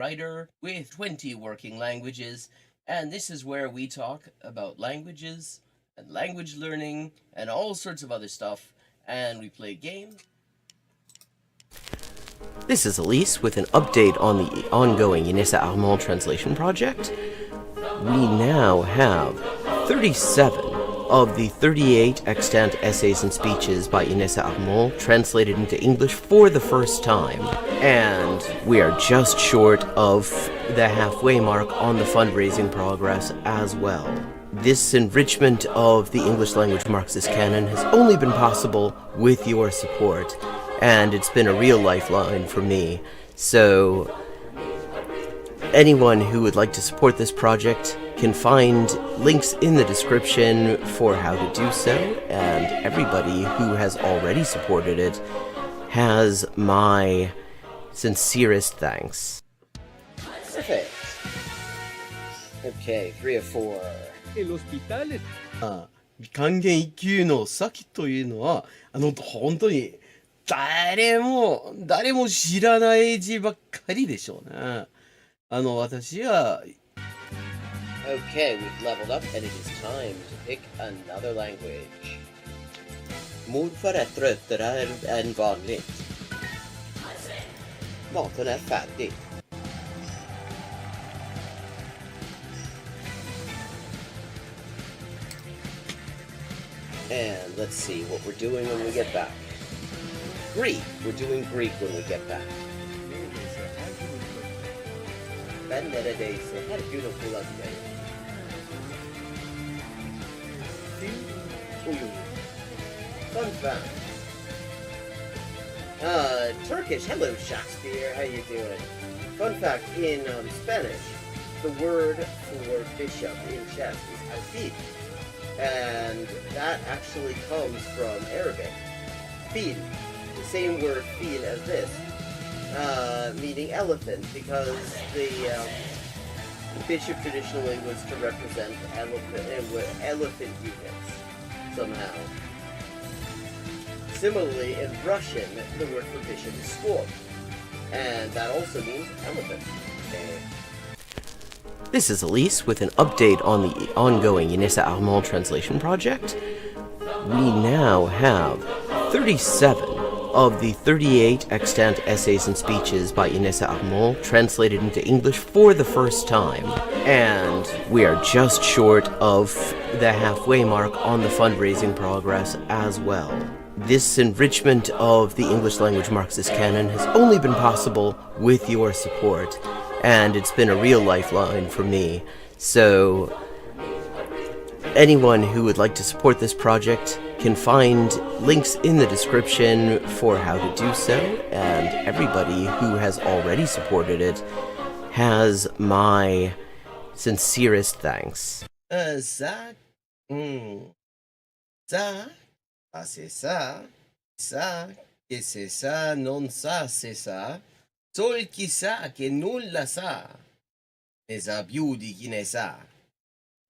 writer with 20 working languages, and this is where we talk about languages and language learning and all sorts of other stuff, and we play games. This is Elise with an update on the ongoing Inessa Armand translation project. We now have 37 of the 38 extant essays and speeches by Inessa Armand translated into English for the first time, and we are just short of the halfway mark on the fundraising progress as well. This enrichment of the English language Marxist canon has only been possible with your support, and it's been a real lifeline for me. So anyone who would like to support this project can find links in the description for how to do so, and everybody who has already supported it has my sincerest thanks. Perfect. Okay, 3 of 4. El hospital es... 還元一級の先というのは、本当に誰も知らない字ばっかりでしょうね。私は Okay, we've leveled up and it is time to pick another language. Morfar är tröttare än vanligt. Maten är färdig. And let's see what we're doing when we get back. Greek. We're doing Greek when we get back. Ben neredeyse her gün okula gideyim. Fun fact. Turkish. Hello, Shakespeare. How you doing? Fun fact, in Spanish, the word for bishop in chess is alfil. And that actually comes from Arabic. Fil. The same word fil as this. Meaning elephant, because the bishop traditionally was to represent elephant units somehow. Similarly, in Russian, the word for bishop is squab, and that also means elephant. Okay. This is Elise with an update on the ongoing Inessa Armand translation project. We now have 37 of the 38 extant essays and speeches by Inessa Armand translated into English for the first time, and we are just short of the halfway mark on the fundraising progress as well. This enrichment of the English language Marxist canon has only been possible with your support, and it's been a real lifeline for me. So anyone who would like to support this project can find links in the description for how to do so, and everybody who has already supported it has my sincerest thanks. Ça, c'est ça, que c'est ça, non ça, c'est ça, sol chi sa che nulla sa, ne sa più di chi ne sa.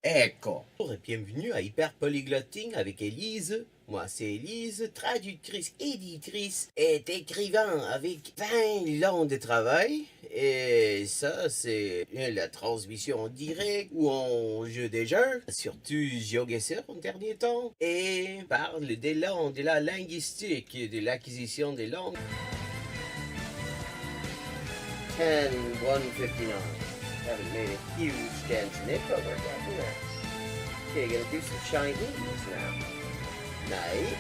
Ecco. Bonjour et bienvenue à Hyper Polyglotting avec Élise. Moi, c'est Élise, traductrice, éditrice et écrivain avec 20 ans de travail. Et ça, c'est la transmission en direct ou en jeu des jeux, surtout Shogi en dernier temps. Et parle des langues, de la linguistique, de l'acquisition des langues. 10-159. Haven't made a huge dent in it, but we're getting there. Okay, gonna do some Chinese now. Nej.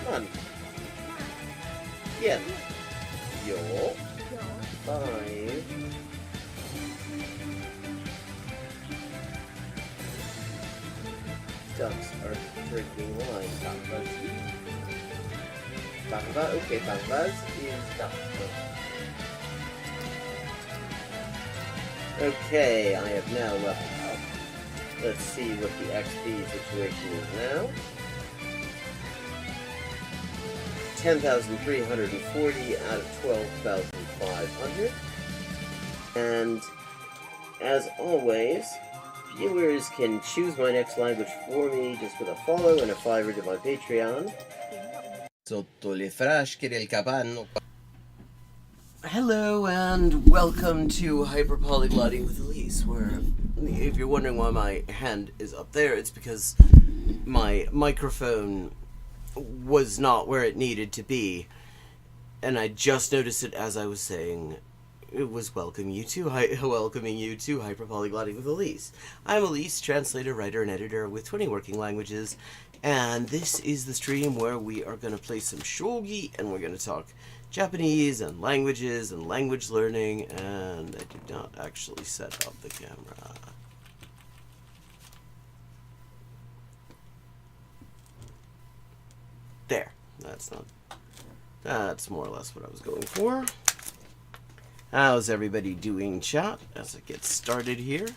Man. Bien. Yo. 5. Ducks are drinking wine. Bangba, okay, Bangbas is duck. Okay, I have now leveled up. Let's see what the XP situation is now. 10,340 out of 12,500. And as always, viewers can choose my next language for me just with a follow and a $5 to my Patreon. sotto le frasche del capanno. Hello and welcome to Hyperpolyglotting with Elise, where if you're wondering why my hand is up there, it's because my microphone was not where it needed to be, and I just noticed it as I was saying it was welcoming you to Hyperpolyglotting with Elise. I'm Elise, translator, writer, and editor with 20 working languages, and this is the stream where we are going to play some Shogi, and we're going to talk Japanese and languages and language learning, and I did not actually set up the camera. There. That's more or less what I was going for. How's everybody doing, chat, as it gets started here?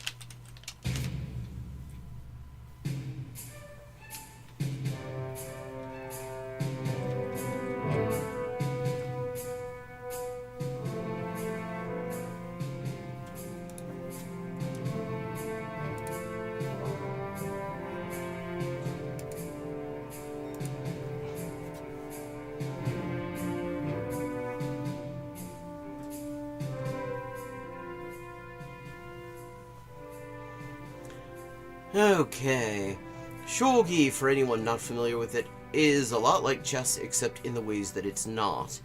Okay, Shogi, for anyone not familiar with it, is a lot like chess, except in the ways that it's not.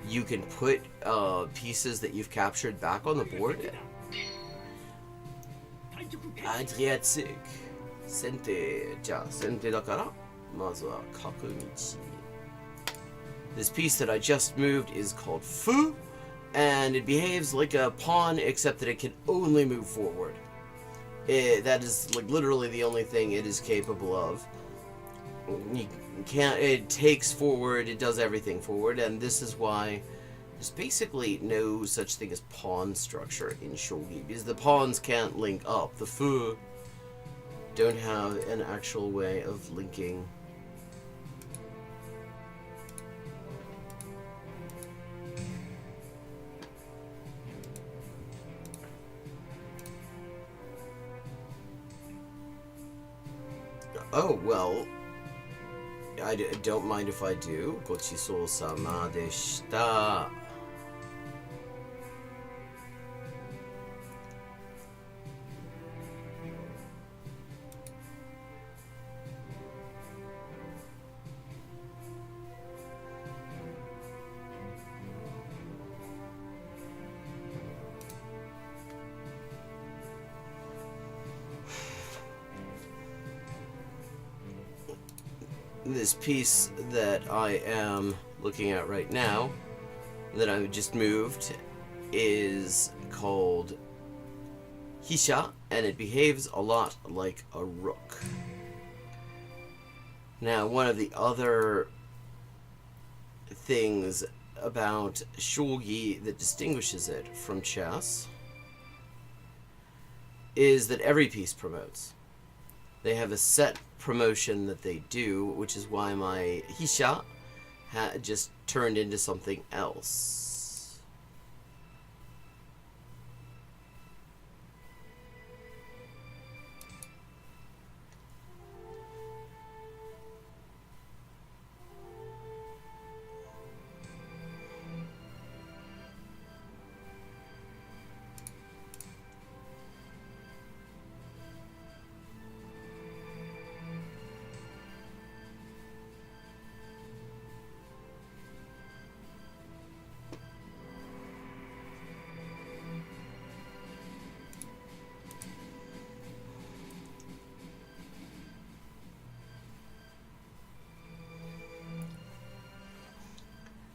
You can put pieces that you've captured back on the board. Adriatic. Sente. Ja, sente dakara. Mazu wa kaku michi. This piece that I just moved is called Fu, and it behaves like a pawn, except that it can only move forward. That is like literally the only thing it is capable of. You can't. It takes forward. It does everything forward, and this is why there's basically no such thing as pawn structure in Shogi, because the pawns can't link up. The fu don't have an actual way of linking. Oh, well, I don't mind if I do. Gochisousama deshita. This piece that I am looking at right now, that I just moved, is called Hisha, and it behaves a lot like a rook. Now, one of the other things about Shogi that distinguishes it from chess is that every piece promotes. They have a set promotion that they do, which is why my Hisha just turned into something else.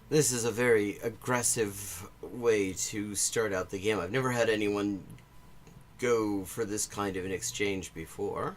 This is a very aggressive way to start out the game. I've never had anyone go for this kind of an exchange before.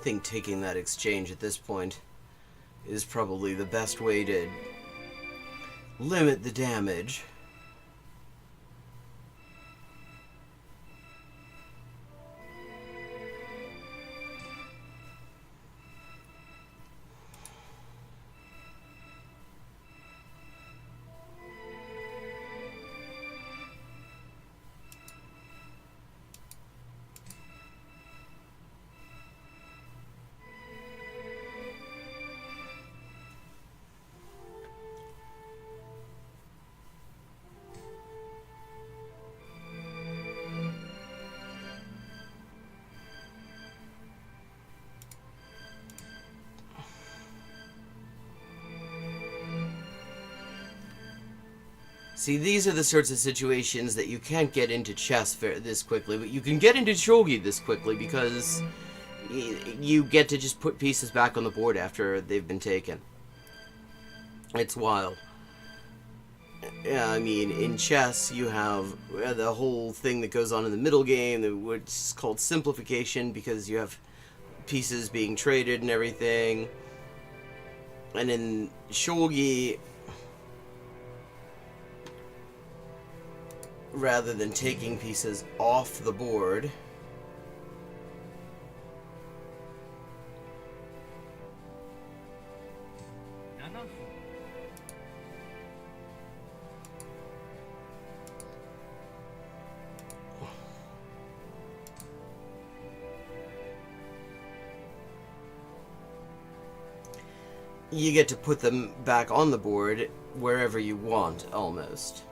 think taking that exchange at this point is probably the best way to limit the damage. See, these are the sorts of situations that you can't get into chess this quickly, but you can get into shogi this quickly because you get to just put pieces back on the board after they've been taken. It's wild. Yeah, I mean, in chess, you have the whole thing that goes on in the middle game, which is called simplification, because you have pieces being traded and everything. And in shogi, rather than taking pieces off the board, you get to put them back on the board wherever you want, almost.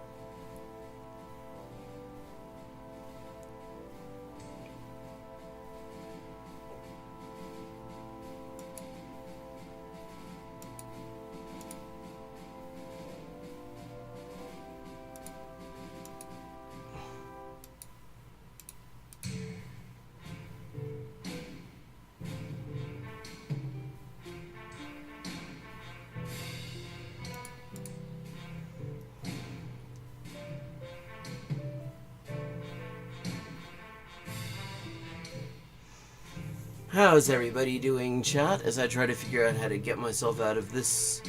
How's everybody doing, chat, as I try to figure out how to get myself out of this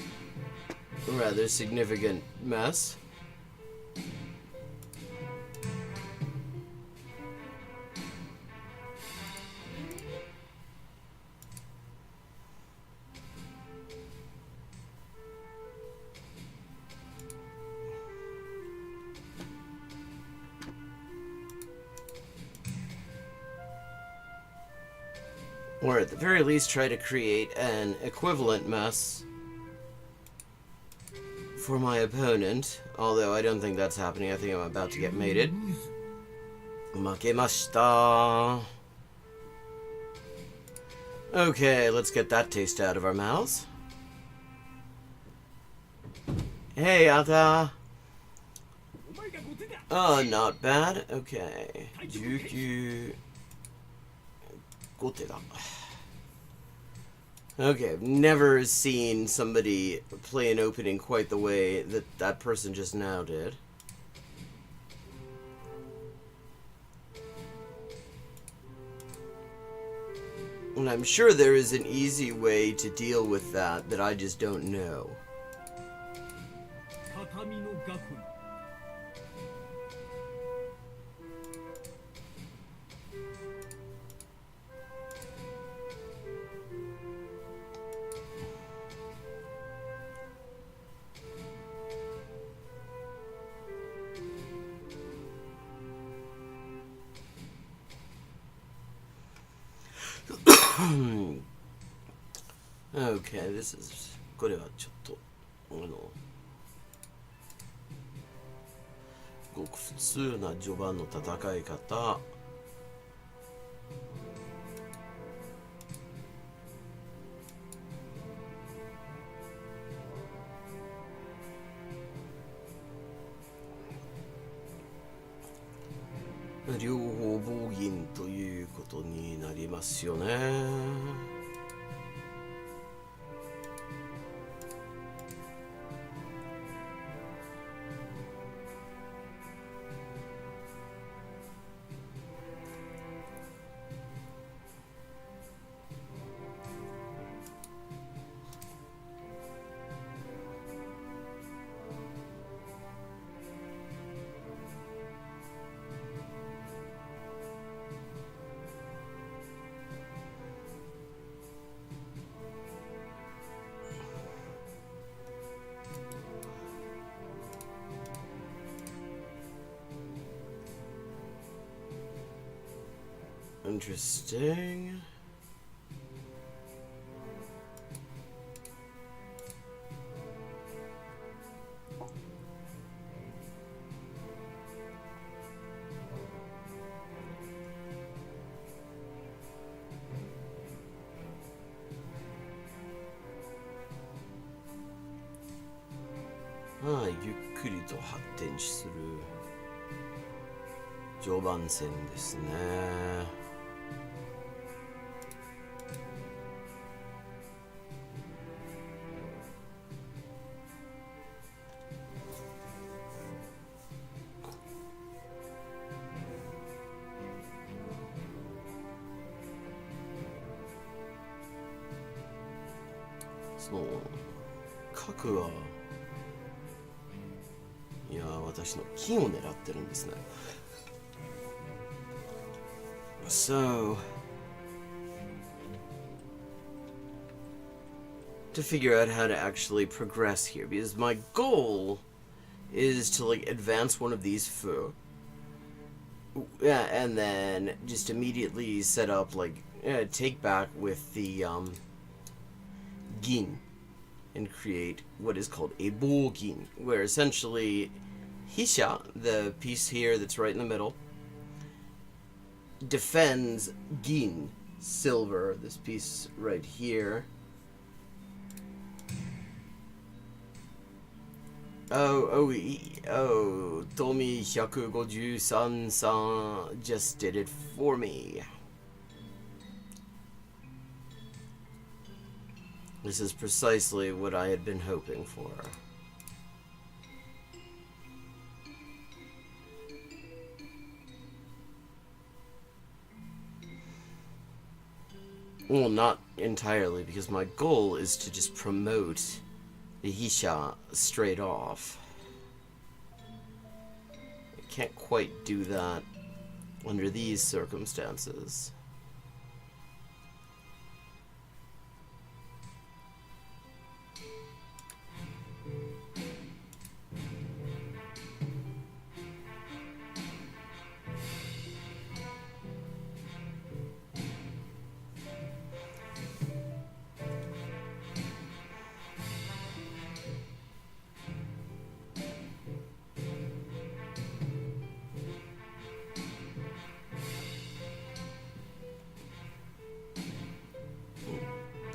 rather significant mess? Or at the very least try to create an equivalent mess for my opponent. Although I don't think that's happening. I think I'm about to get mated. Makemashita. Okay, let's get that taste out of our mouths. Hey, Ata. Oh, not bad. Okay. Juku. Okay, I've never seen somebody play an opening quite the way that that person just now did. And I'm sure there is an easy way to deal with that I just don't know. Okay, this is これはちょっとごく普通な序盤の戦い方。両方棒銀ということになりますよね。interesting. Ah, ゆっくりと発展する序盤戦ですね。その核はいや私の金を狙ってるんですね。So to figure out how to actually progress here, because my goal is to like advance one of these foo, and then just immediately set up like take back with the gin and create what is called a bogin, where essentially Hisha, the piece here that's right in the middle, defends gin, silver, this piece right here. Tomi 153-san just did it for me. This is precisely what I had been hoping for. Well, not entirely, because my goal is to just promote the Hisha straight off. I can't quite do that under these circumstances.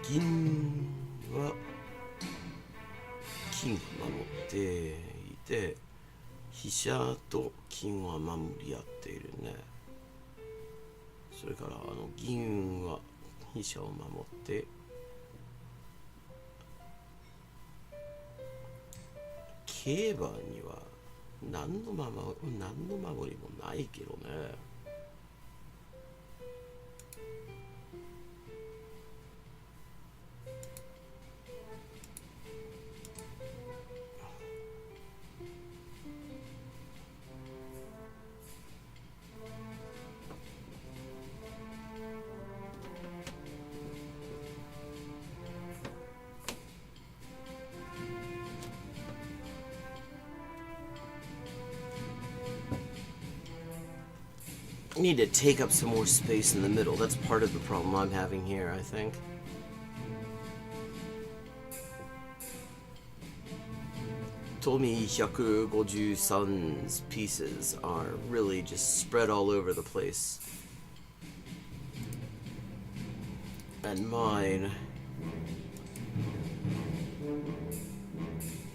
Gin は金を守っていて、飛車と金は守り合っているね。それから銀は飛車を守って、競馬には何の守りもないけどね。I need to take up some more space in the middle. That's part of the problem I'm having here, I think. Tomi 153's pieces are really just spread all over the place. And mine...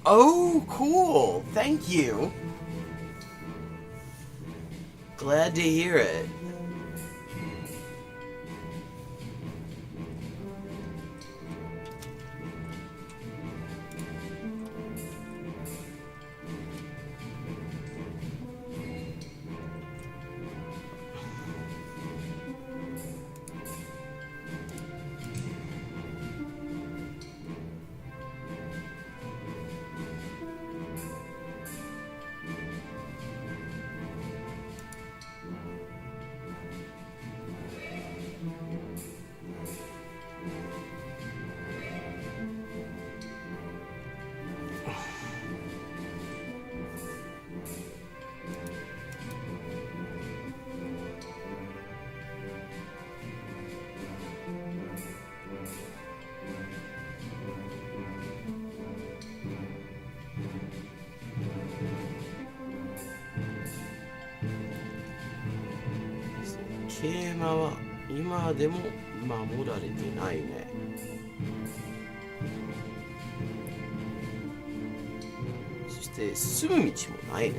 Oh, cool! Thank you! Glad to hear it. テーマは今でも守られてないね。そして進む道もないね。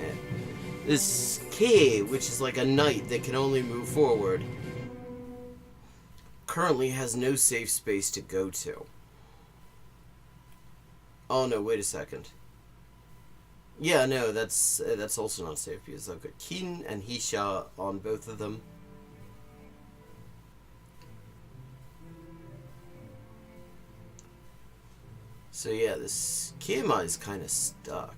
This cave, which is like a knight that can only move forward, currently has no safe space to go to. Oh no, wait a second. Yeah, no, that's also not safe because I've got Kin and Hisha on both of them. So yeah, this Kima is kind of stuck.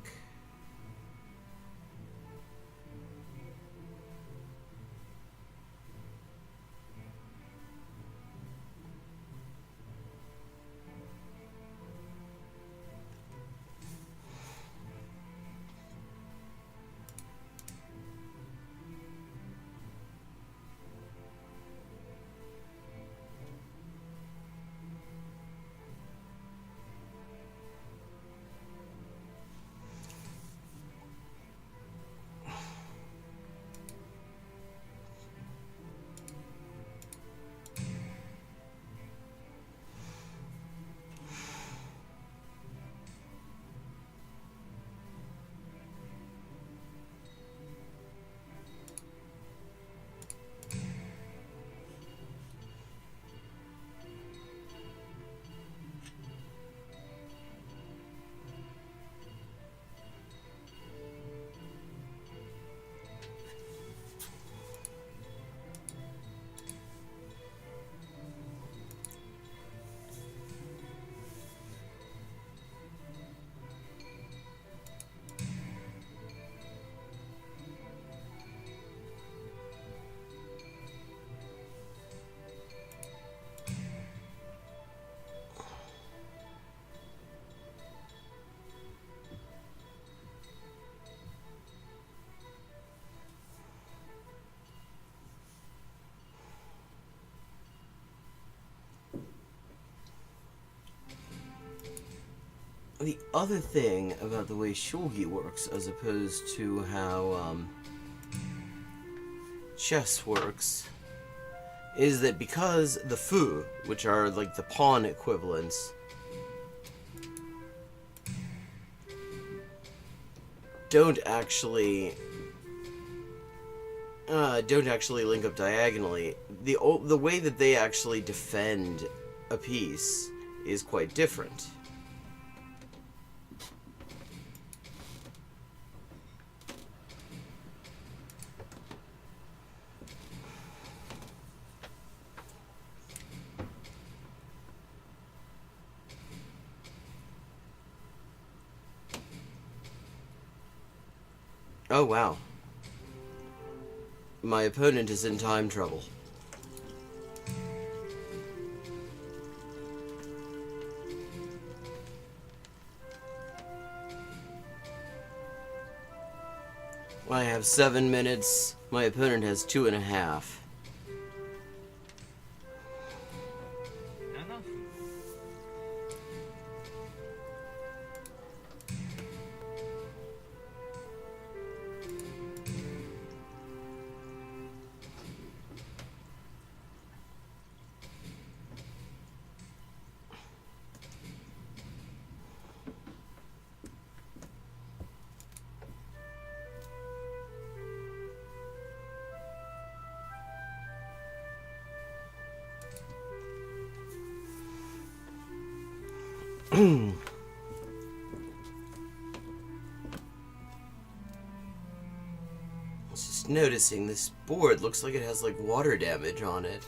The other thing about the way Shogi works as opposed to how chess works is that because the fu, which are like the pawn equivalents, don't actually link up diagonally. The way that they actually defend a piece is quite different. Oh wow. My opponent is in time trouble. I have 7 minutes. My opponent has 2.5. Just noticing this board looks like it has like water damage on it.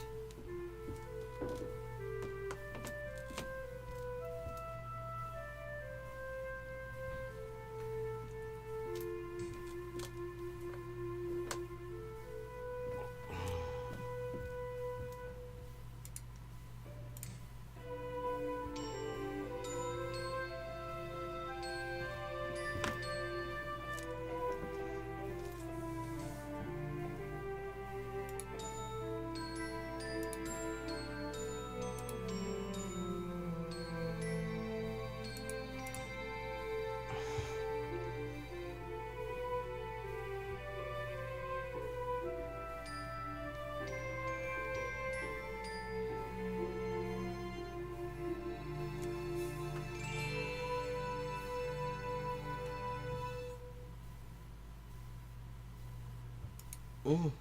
Mm.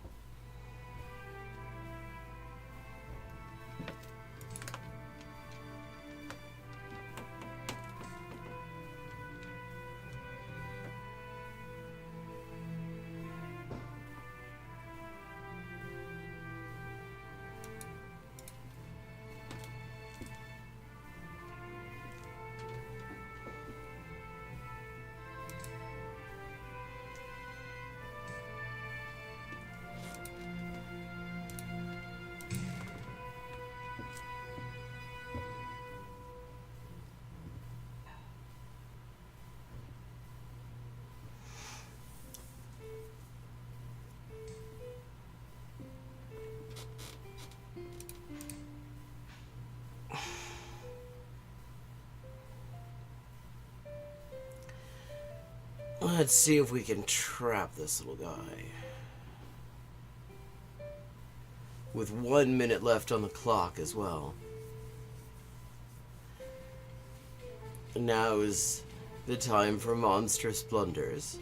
Let's see if we can trap this little guy. With 1 minute left on the clock as well. Now is the time for monstrous blunders.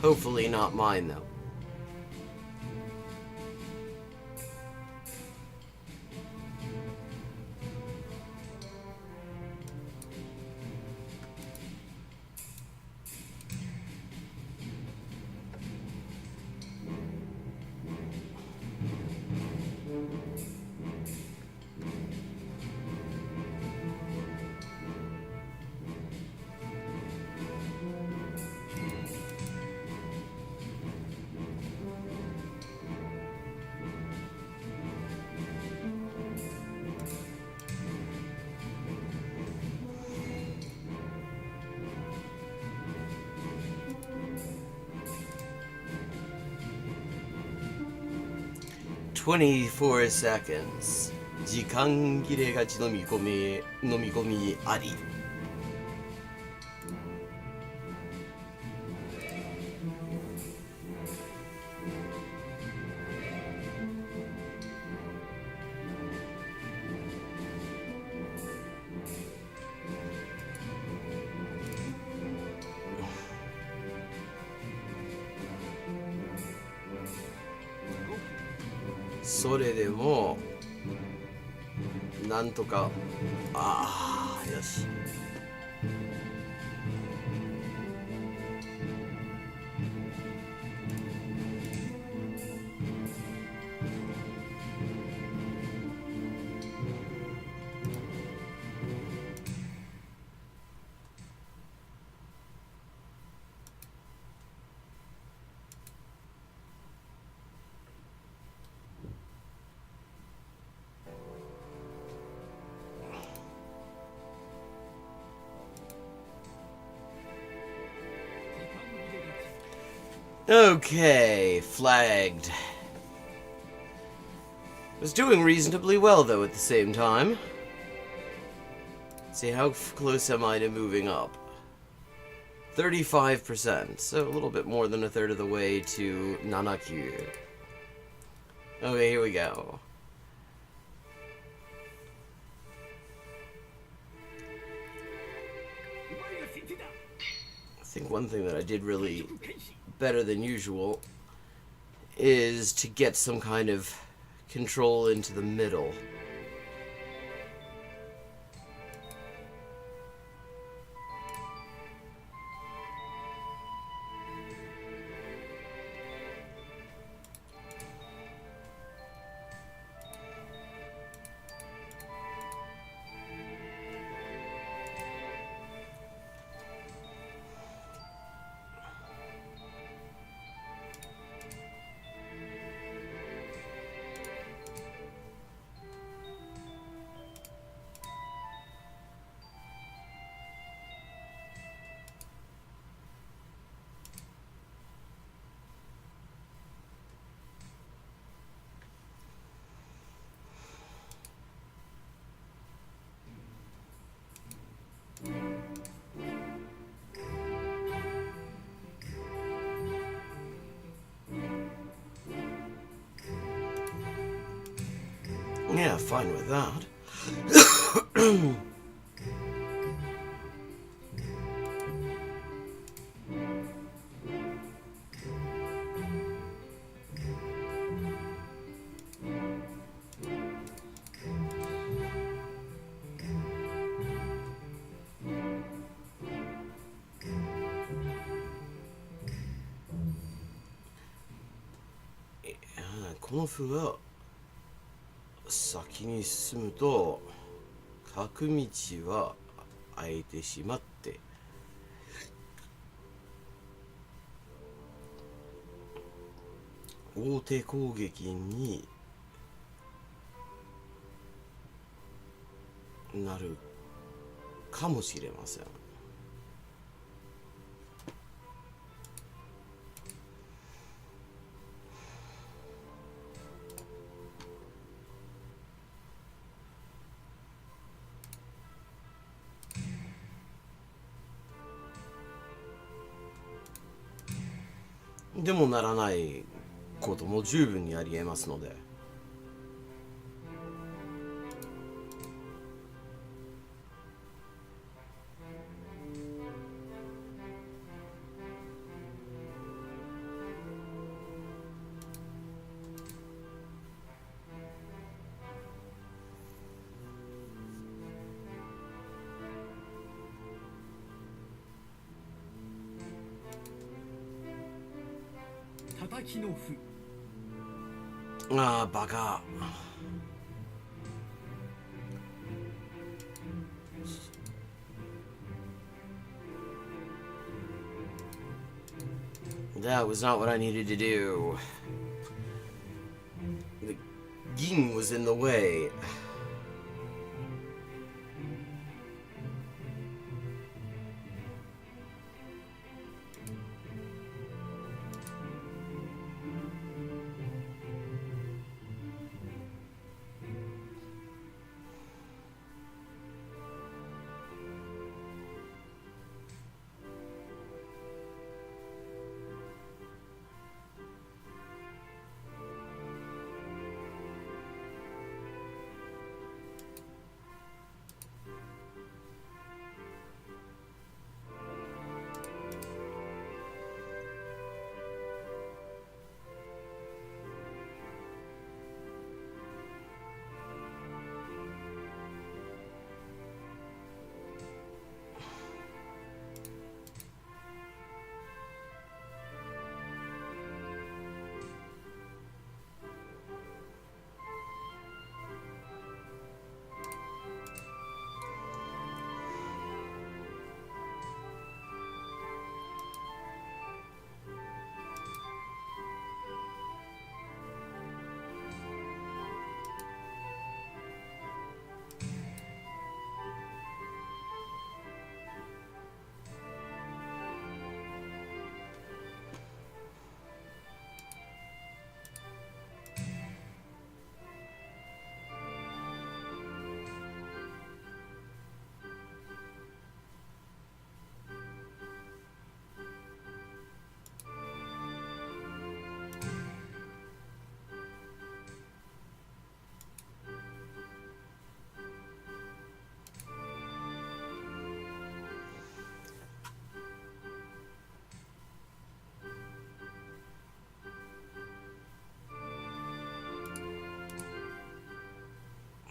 Hopefully not mine, though. "24 seconds. 時間切れがち飲み込みあり." それでもなんとかよしOkay, flagged. Was doing reasonably well, though, at the same time. Let's see, how close am I to moving up? 35%, so a little bit more than a third of the way to Nanakyu. Okay, here we go. I think one thing that I did really better than usual is to get some kind of control into the middle. Yeah, fine with that. この歩が先に進むと角道は開いてしまって大手攻撃になるかもしれません。でもならないことも十分にありえますので。叩きの歩。ああ、バカ。That was not what I needed to do. The ging was in the way.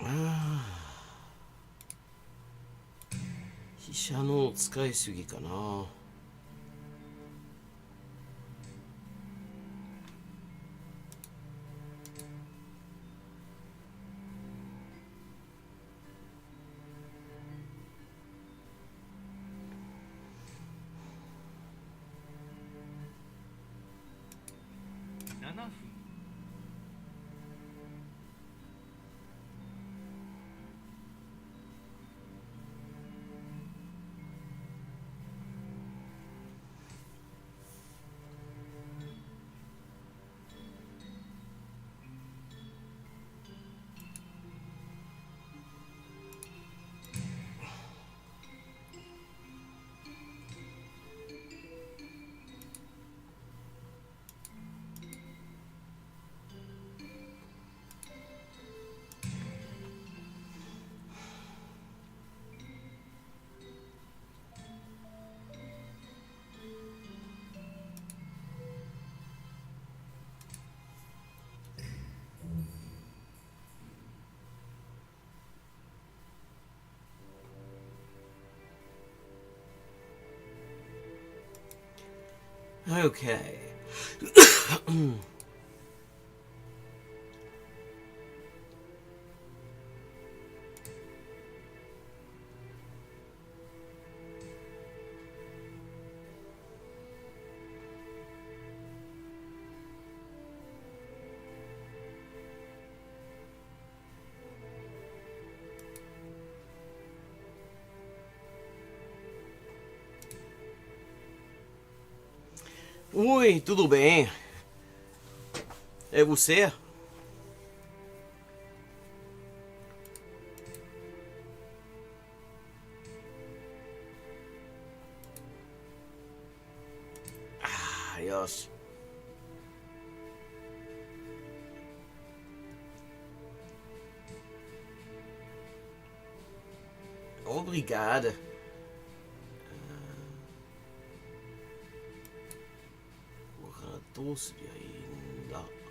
Ah. 飛車の使いすぎかな。7分。Okay. Oi, tudo bem? É você? Deus. Obrigada. Porra, doce ainda.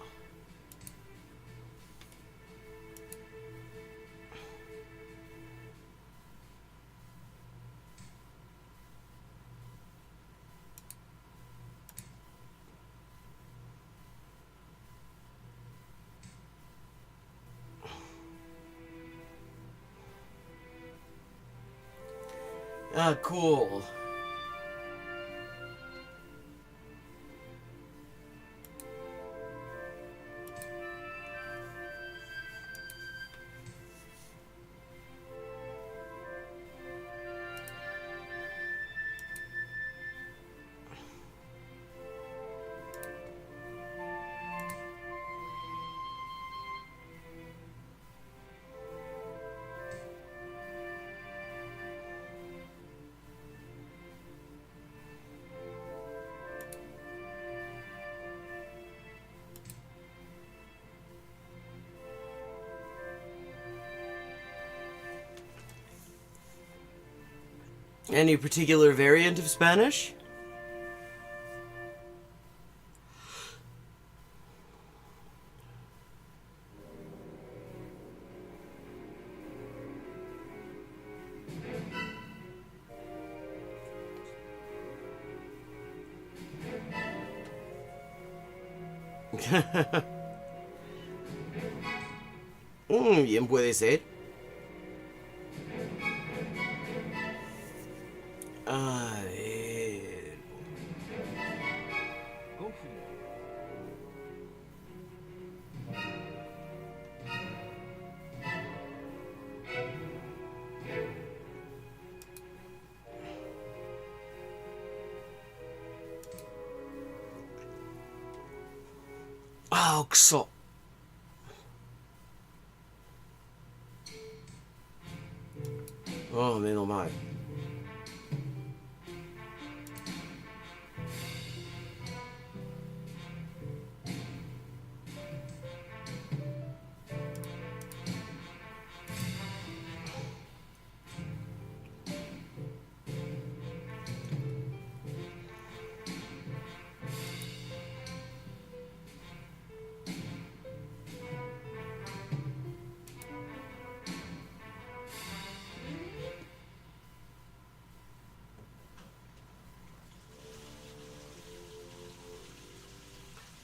Ah, cool. Any particular variant of Spanish? Bien puede ser. A ver. 5分 Ah, que só. Oh, menos mal.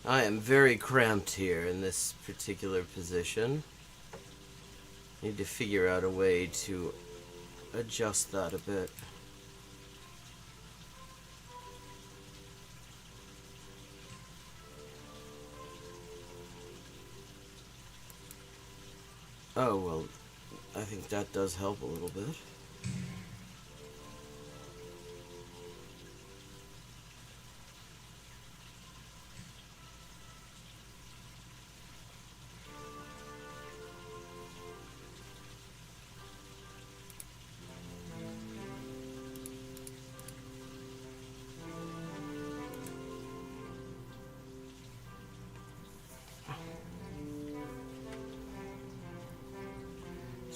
I am very cramped here in this particular position. Need to figure out a way to adjust that a bit. Oh, well, I think that does help a little bit.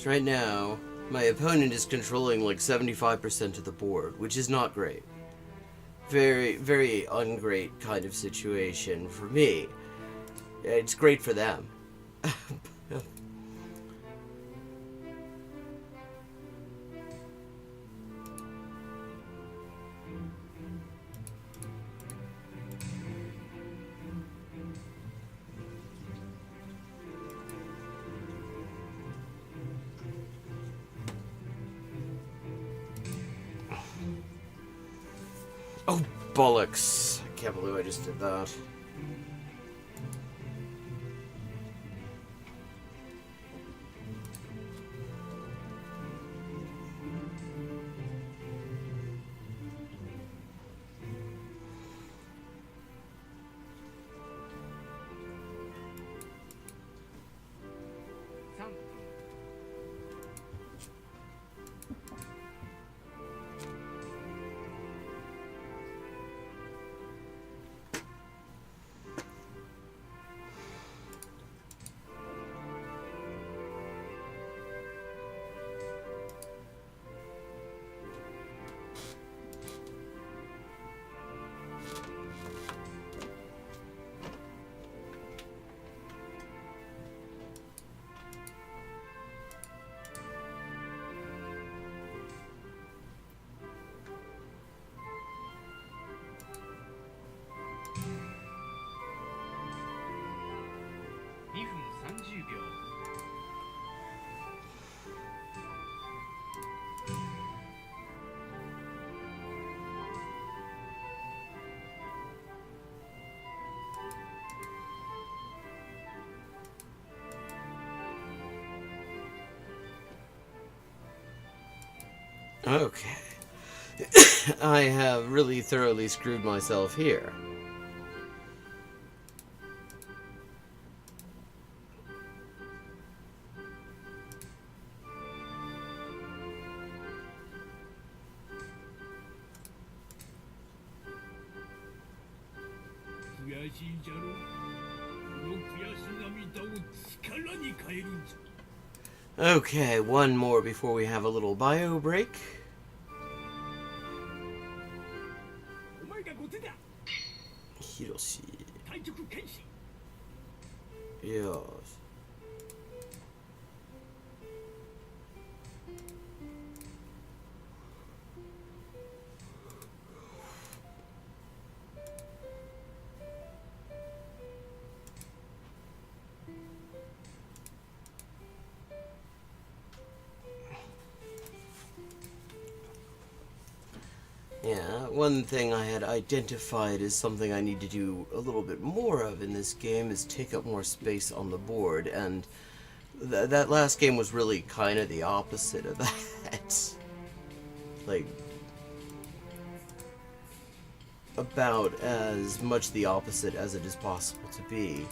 So right now, my opponent is controlling like 75% of the board, which is not great. Very, very ungreat kind of situation for me. It's great for them. bollocks. I can't believe I just did that. Okay. I have really thoroughly screwed myself here. Okay, one more before we have a little bio break. Hiroshi. Yes. Yeah, one thing I had identified as something I need to do a little bit more of in this game is take up more space on the board, and that last game was really kind of the opposite of that. Like, about as much the opposite as it is possible to be.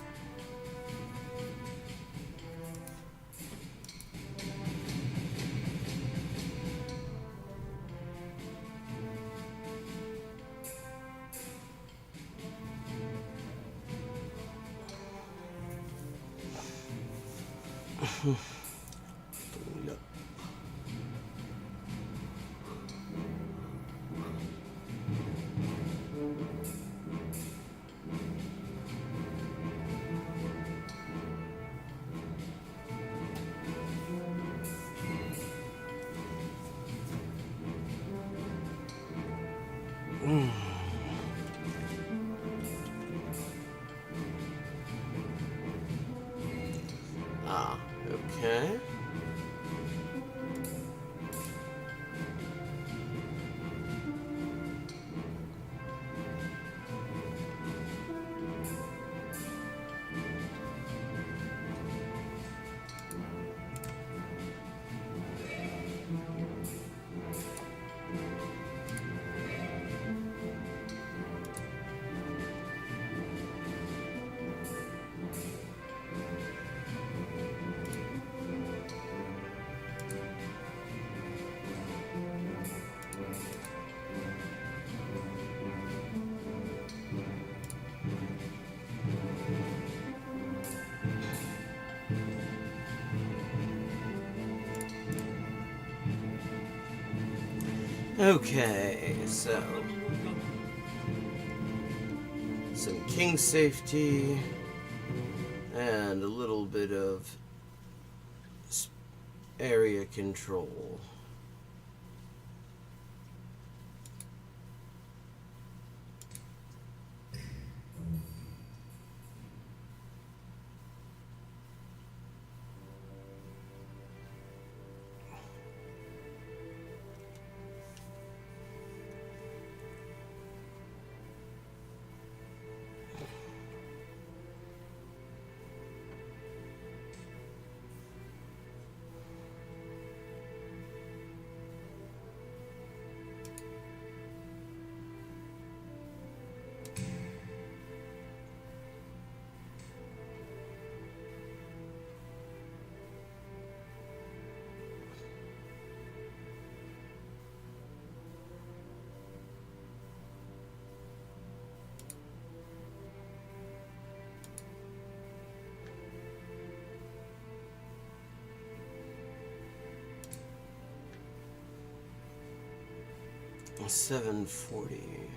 Ah, okay. Okay, so some king safety and a little bit of area control. 740.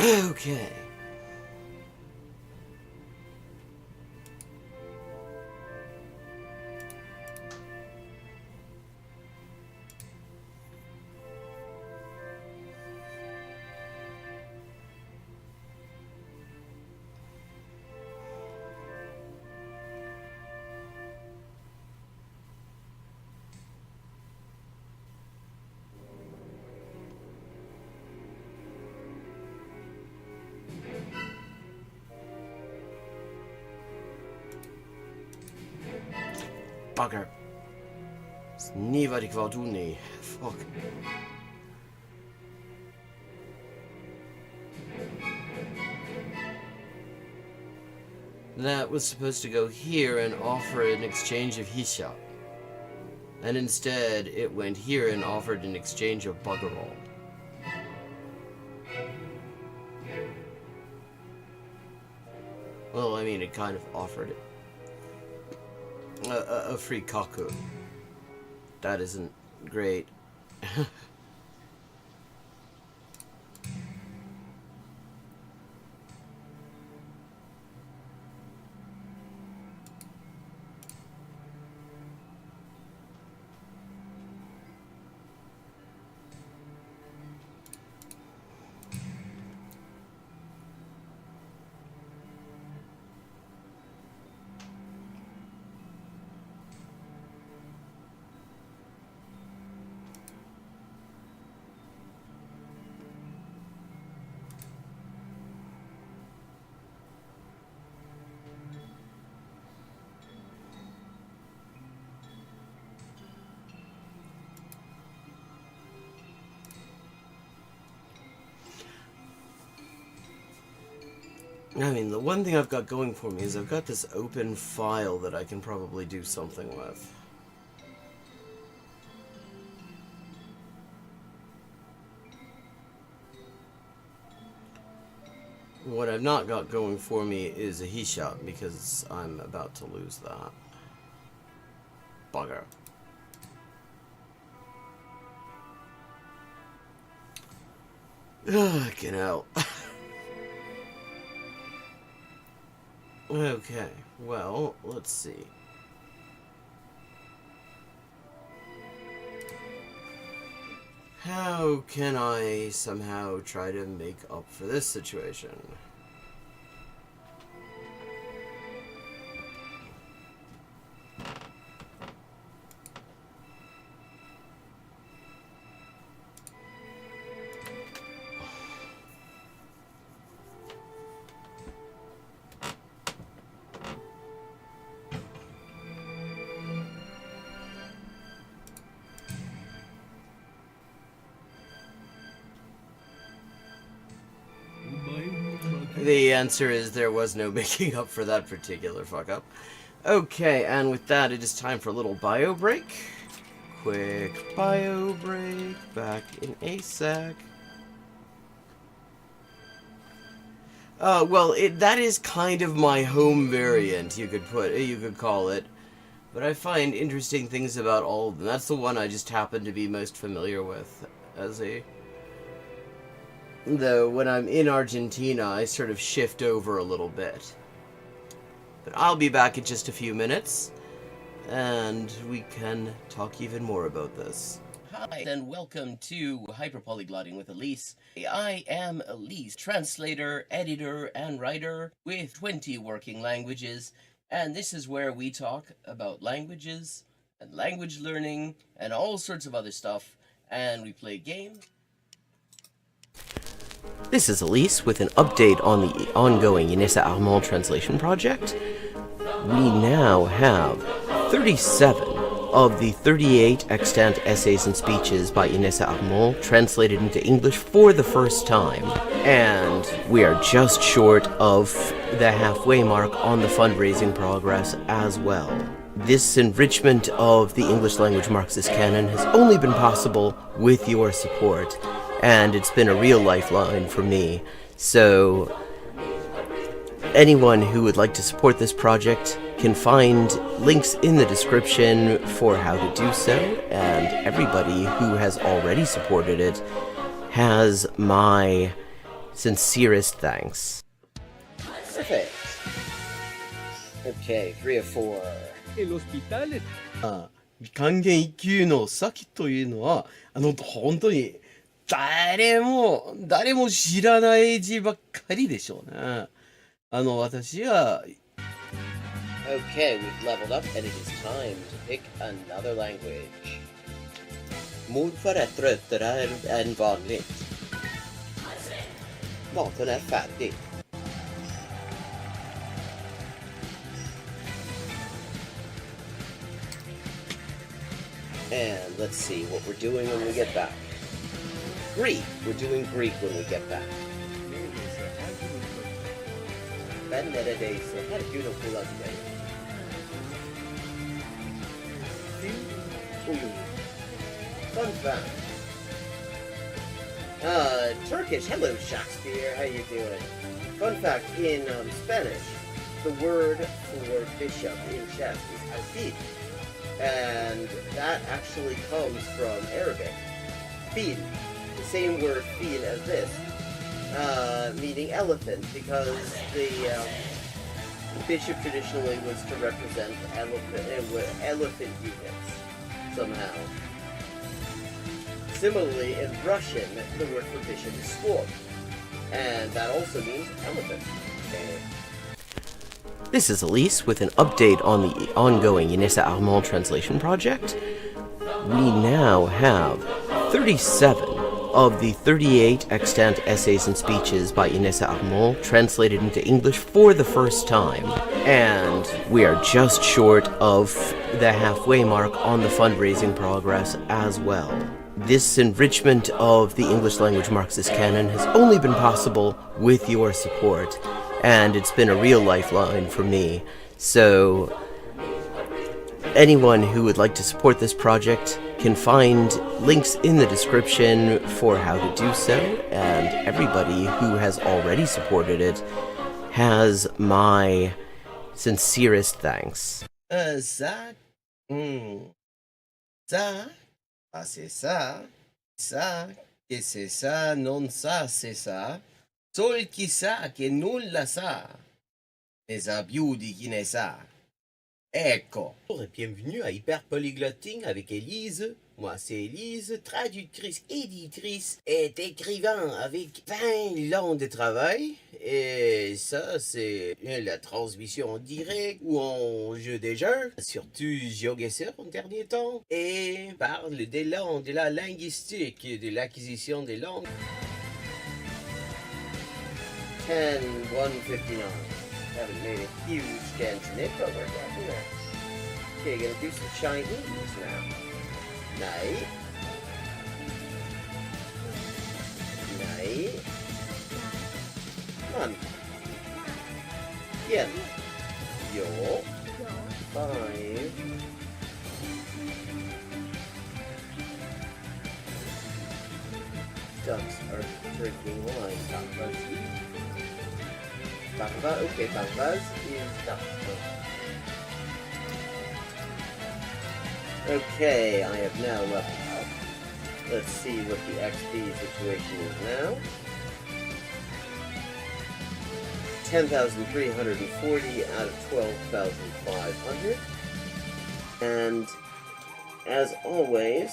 Okay. Bugger. Dat is niet wat ik wou doen, nee. Fuck. That was supposed to go here and offer an exchange of Hisha. And instead, it went here and offered an exchange of Buggerall. Well, I mean, it kind of offered it. A free kaku. That isn't great. I mean, the one thing I've got going for me is I've got this open file that I can probably do something with. What I've not got going for me is a he shot because I'm about to lose that. Bugger. Get out. Okay, well, let's see. How can I somehow try to make up for this situation? The answer is there was no making up for that particular fuck up. Okay, and with that, it is time for a little bio break. Quick bio break, back in a sec. Well, that is kind of my home variant, you could call it. But I find interesting things about all of them. That's the one I just happen to be most familiar with as a... Though, when I'm in Argentina, I sort of shift over a little bit. But I'll be back in just a few minutes. and we can talk even more about this. Hi, and welcome to Hyperpolyglotting with Elise. I am Elise, translator, editor, and writer with 20 working languages, and this is where we talk about languages and language learning and all sorts of other stuff, and we play games. This is Elise with an update on the ongoing Inessa Armand translation project. We now have 37 of the 38 extant essays and speeches by Inessa Armand translated into English for the first time, and we are just short of the halfway mark on the fundraising progress as well. This enrichment of the English language Marxist canon has only been possible with your support, and it's been a real lifeline for me. So anyone who would like to support this project can find links in the description for how to do so, and everybody who has already supported it has my sincerest thanks. Perfect. Okay, 3 of 4. El hospital es 還元一級の先というのは、本当に誰も知らない字ばっかりでしょうね。私は Okay, we've leveled up and it is time to pick another language. Morfar är tröttare än vanligt. Maten är färdig. And let's see what we're doing when we get back. Greek. We're doing Greek when we get back. Fun fact. Turkish. Hello, Shakespeare. How you doing? Fun fact, in Spanish, the word for bishop in chess is alfil. And that actually comes from Arabic. Fil. The same word fil as this. Meaning elephant, because the bishop traditionally was to represent elephant units somehow. Similarly, in Russian, the word for bishop is skor, and that also means elephant. Okay. This is Elise with an update on the ongoing Inessa Armand translation project. We now have 37 of the 38 extant essays and speeches by Inessa Armand translated into English for the first time, and we are just short of the halfway mark on the fundraising progress as well. This enrichment of the English language Marxist canon has only been possible with your support, and it's been a real lifeline for me. So anyone who would like to support this project can find links in the description for how to do so, and everybody who has already supported it has my sincerest thanks. Ça, ça, ah c'est ça, que c'est ça, non ça, c'est ça, sol chi sa che nulla sa, ne sa più di chi ne sa. Ecco. Bonjour et bienvenue à Hyperpolyglotting avec Élise. Moi, c'est Élise, traductrice, éditrice et écrivain avec 20 ans de travail. Et ça, c'est la transmission en direct ou en jeu des jeux, surtout Shogi en dernier temps. Et parle des langues, de la linguistique et de l'acquisition des langues. 10-159. Haven't made a huge dent in it, but we're getting there. Okay, gonna do some Chinese now. Nej. Man. Igen. Ja. 5. Ducks are drinking wine. Bakva, okay, Bakvas is duck. Okay, I have now leveled up. Let's see what the XP situation is now. 10,340 out of 12,500. And as always,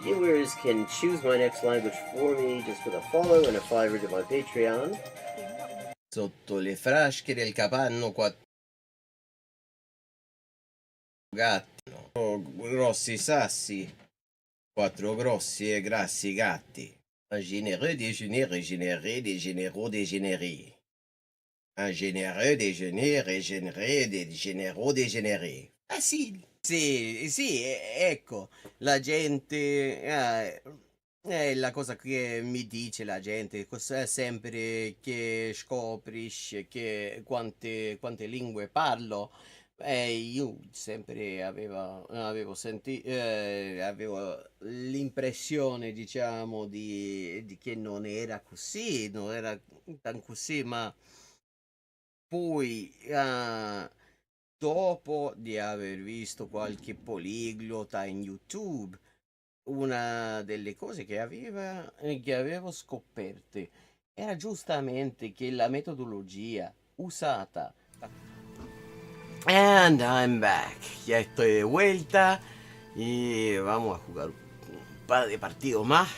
viewers can choose my next language for me just with a follow and a $5 to my Patreon. Sotto le frasche del capanno quattro gatti, grossi sassi, quattro grossi e grassi gatti. Un généreux déjeuner régénéré des généraux dégénérés. Un généreux déjeuner régénéré des généraux dégénérés. Facile. Sì, sì, ecco, la gente... è la cosa che mi dice la gente, sempre che scoprisce che quante lingue parlo, io sempre avevo l'impressione, diciamo, di che non era così, non era tan così, ma poi, dopo di aver visto qualche poliglota in YouTube, una delle cose che avevo scoperte era giustamente che la metodologia usata. And I'm back. Ya estoy de vuelta y vamos a jugar un par de partidos más.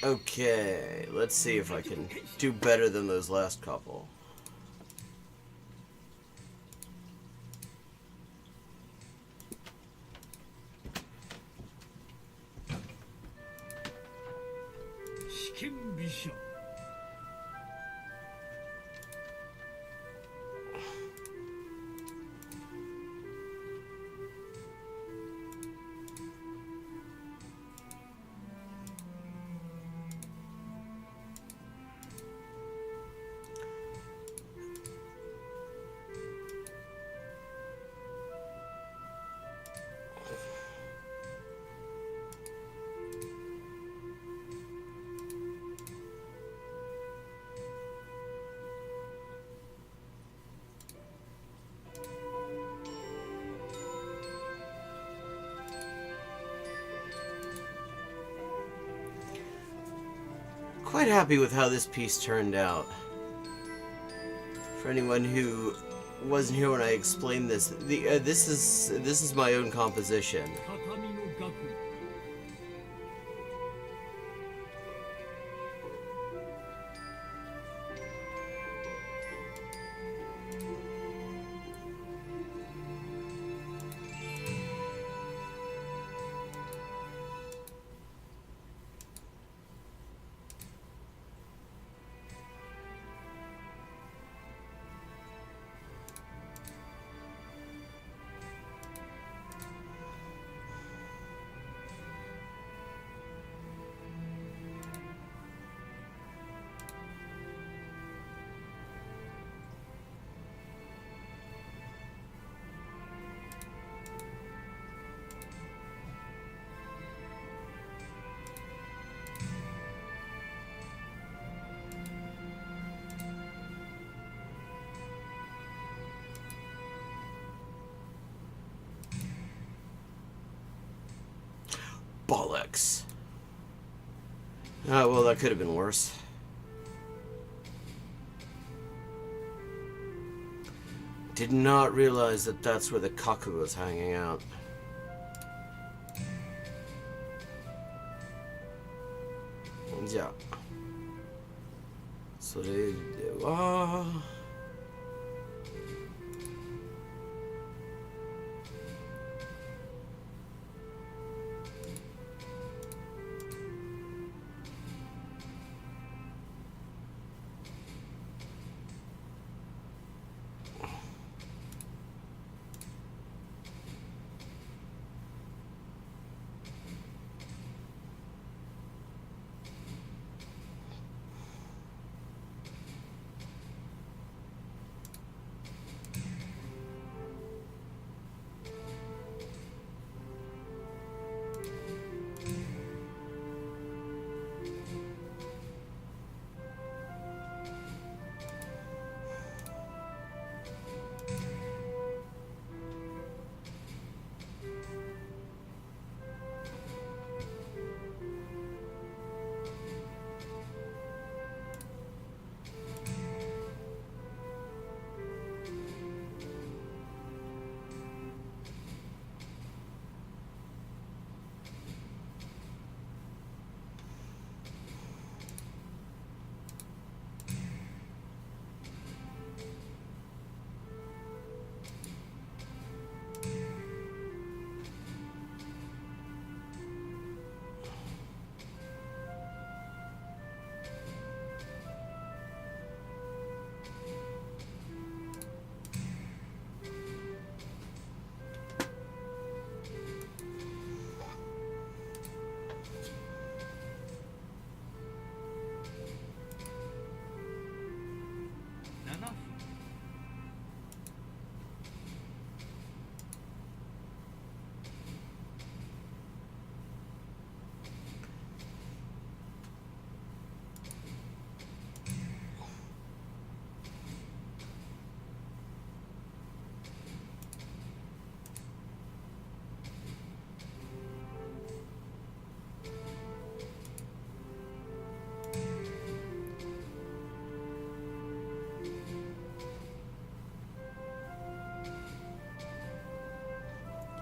Okay, let's see if I can do better than those last couple. Quite happy with how this piece turned out. For anyone who wasn't here when I explained this, this is my own composition. Bollocks. Oh, well, that could have been worse. Did not realize that that's where the cuckoo was hanging out. Yeah. So they...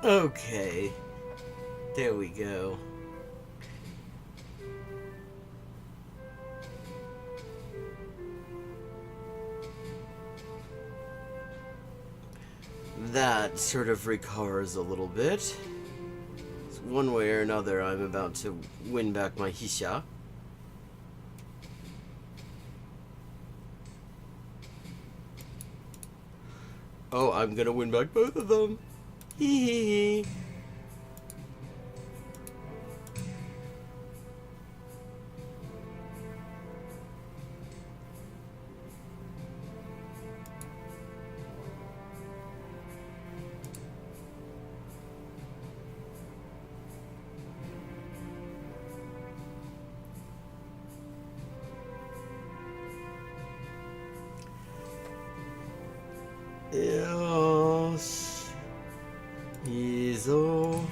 Okay. There we go. That sort of recars a little bit. So one way or another, I'm about to win back my Hisha. Oh, I'm gonna win back both of them. Hee hee hee. Yosh. Izo.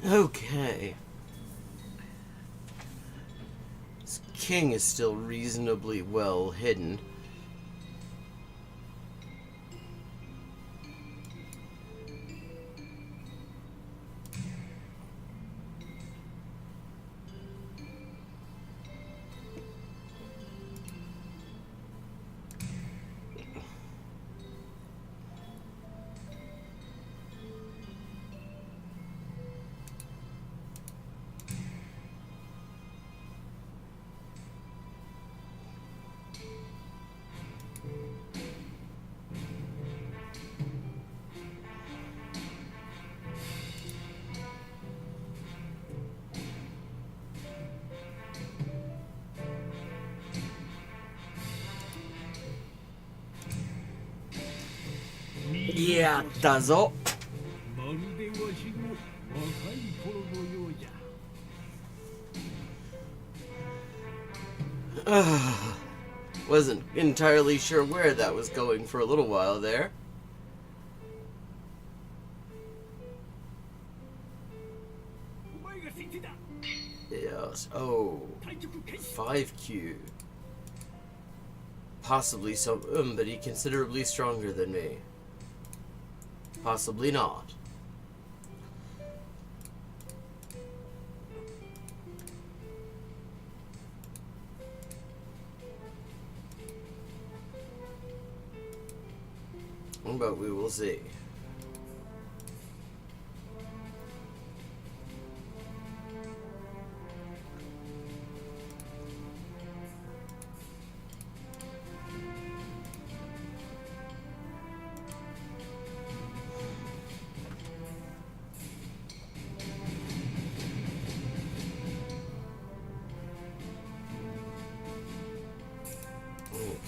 Okay. This king is still reasonably well hidden.やったぞ。まるでわしの若い頃のようじゃ。Wasn't entirely sure where that was going for a little while there. お前が先手だ。Yes. Oh, 対局開始。 5Q. Possibly somebody considerably stronger than me. Possibly not. But we will see.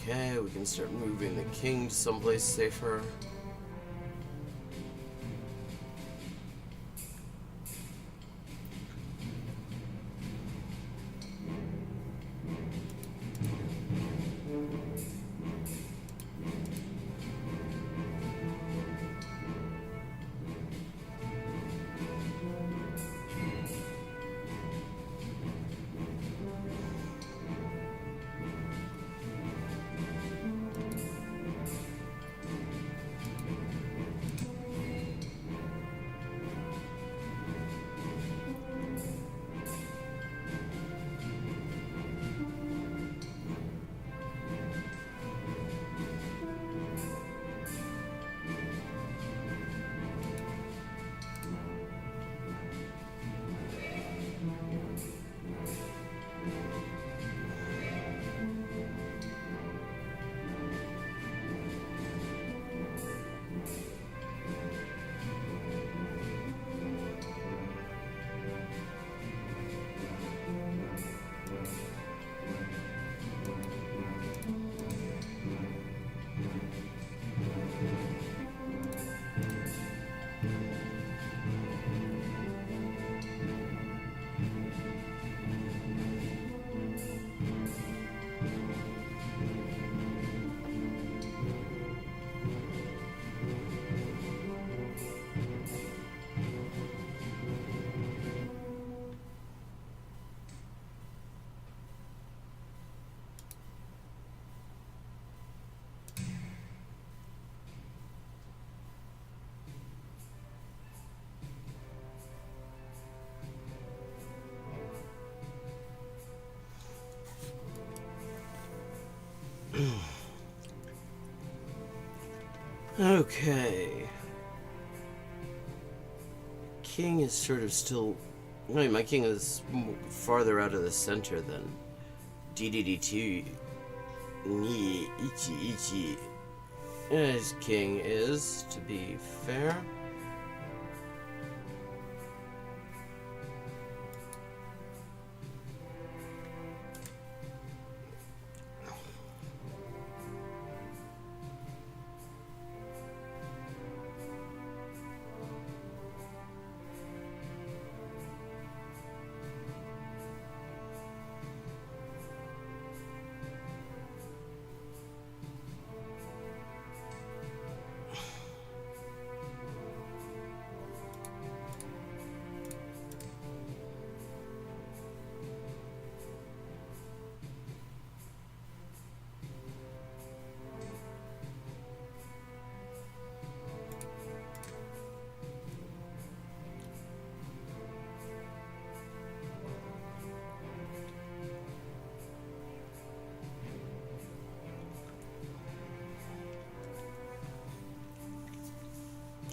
Okay, we can start moving the king to someplace safer. Okay. King is sort of still... Wait, my king is farther out of the center than DDD2 ni ichi ichi. His king is, to be fair.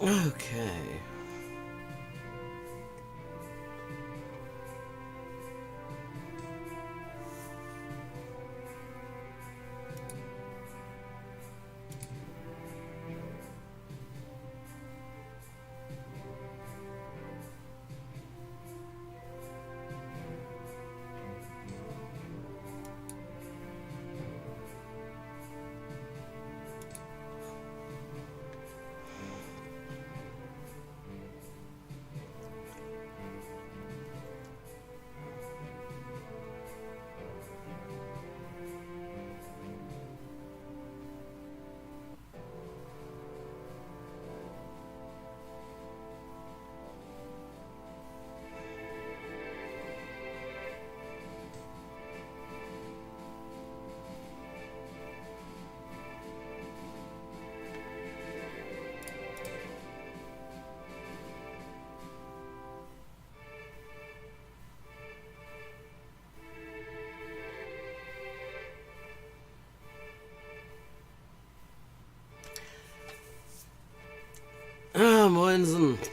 Okay. Hansen.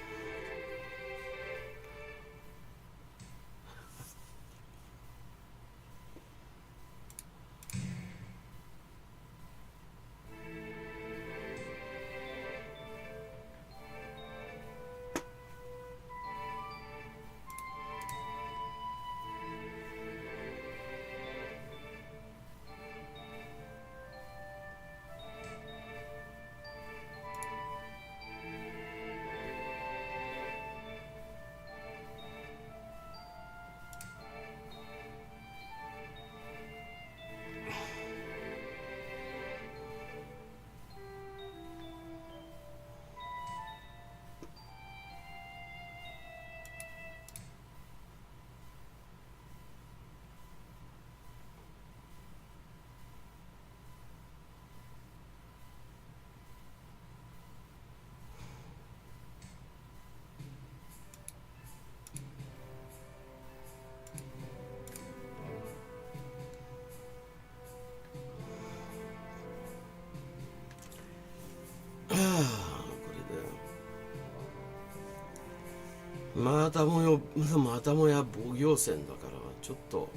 またもや防御戦だからちょっと。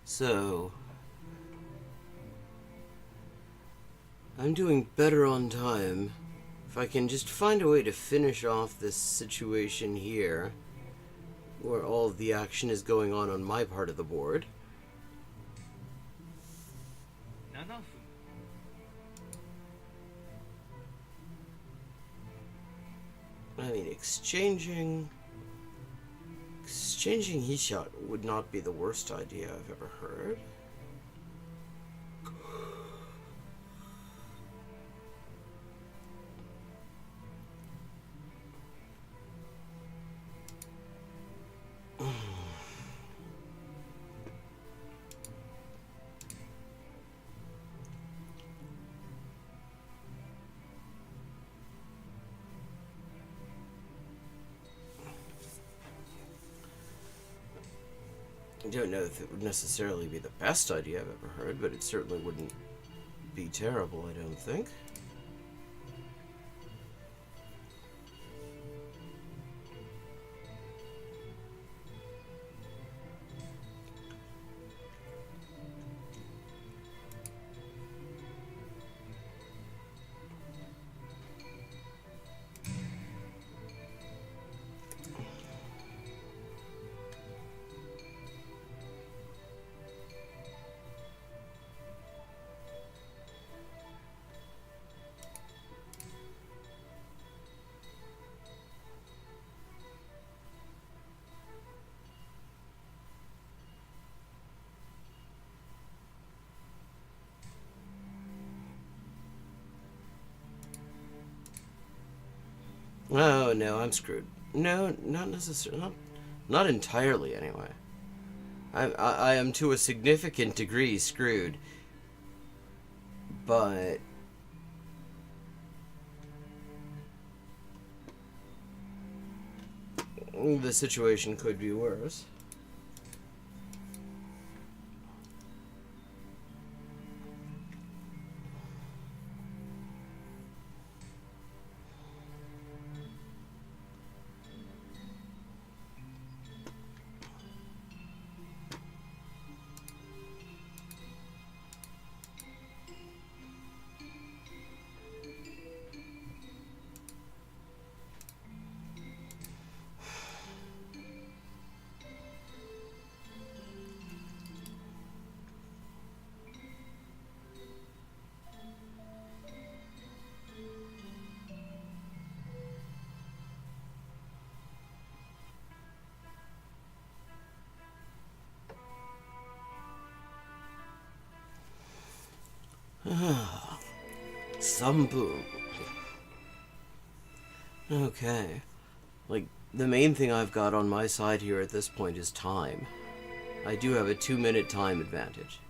So, I'm doing better on time. If I can just find a way to finish off this situation here, where all of the action is going on my part of the board. 7分 I mean, exchanging he shot would not be the worst idea I've ever heard. I don't know if it would necessarily be the best idea I've ever heard, but it certainly wouldn't be terrible, I don't think. Oh no, I'm screwed. No, not necessarily. Not entirely, anyway. I am to a significant degree screwed, but the situation could be worse. Sambu. Okay. Like, the main thing I've got on my side here at this point is time. I do have a 2-minute time advantage.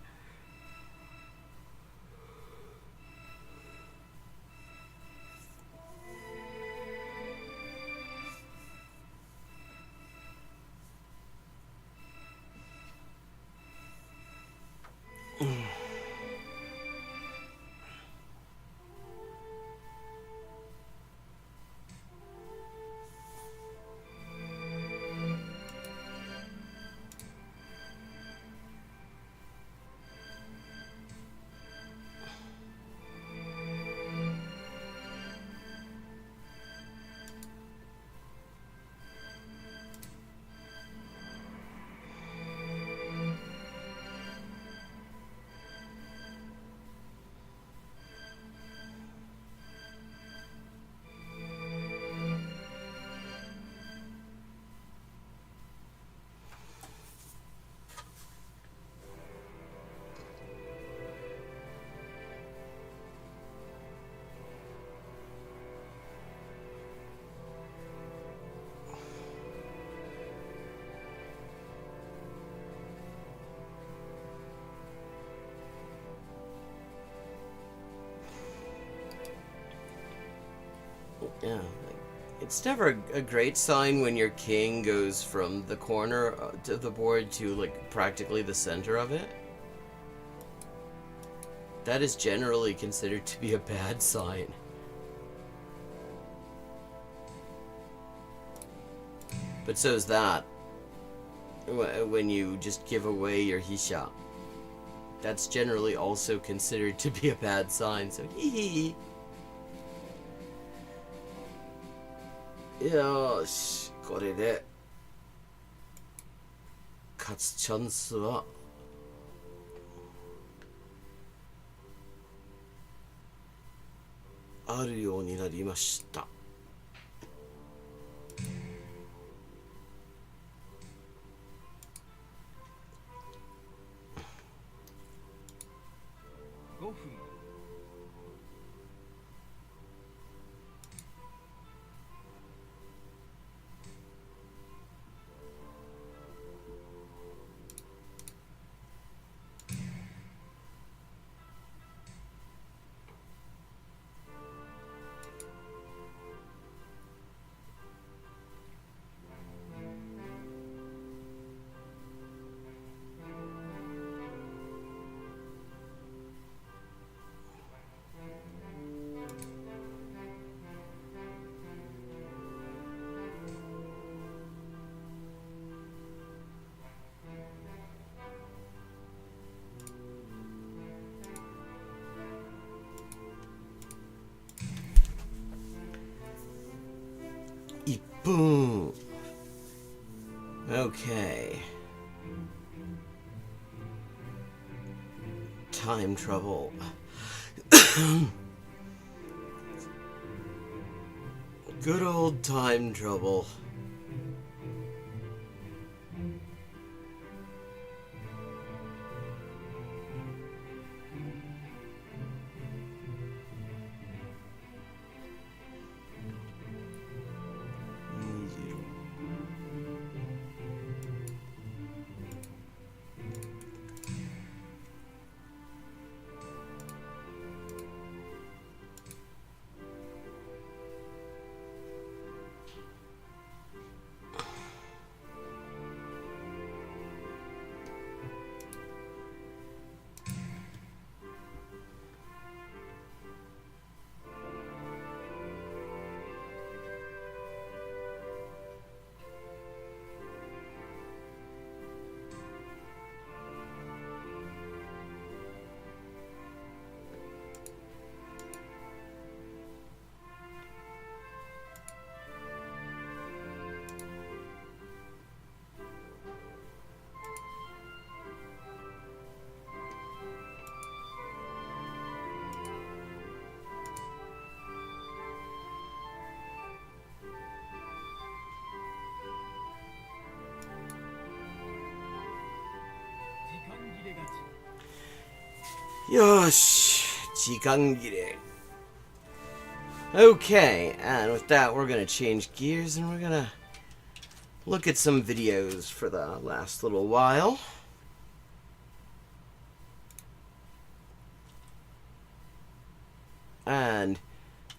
Yeah, like, it's never a great sign when your king goes from the corner of the board to, like, practically the center of it. That is generally considered to be a bad sign. But so is that. When you just give away your hisha. That's generally also considered to be a bad sign, so hee hee. よーし、これで勝つチャンスはあるようになりました。5分。Boom. Okay. Time trouble. Good old time trouble. Yosh, Chikangire. Okay, and with that, we're gonna change gears and we're gonna look at some videos for the last little while. And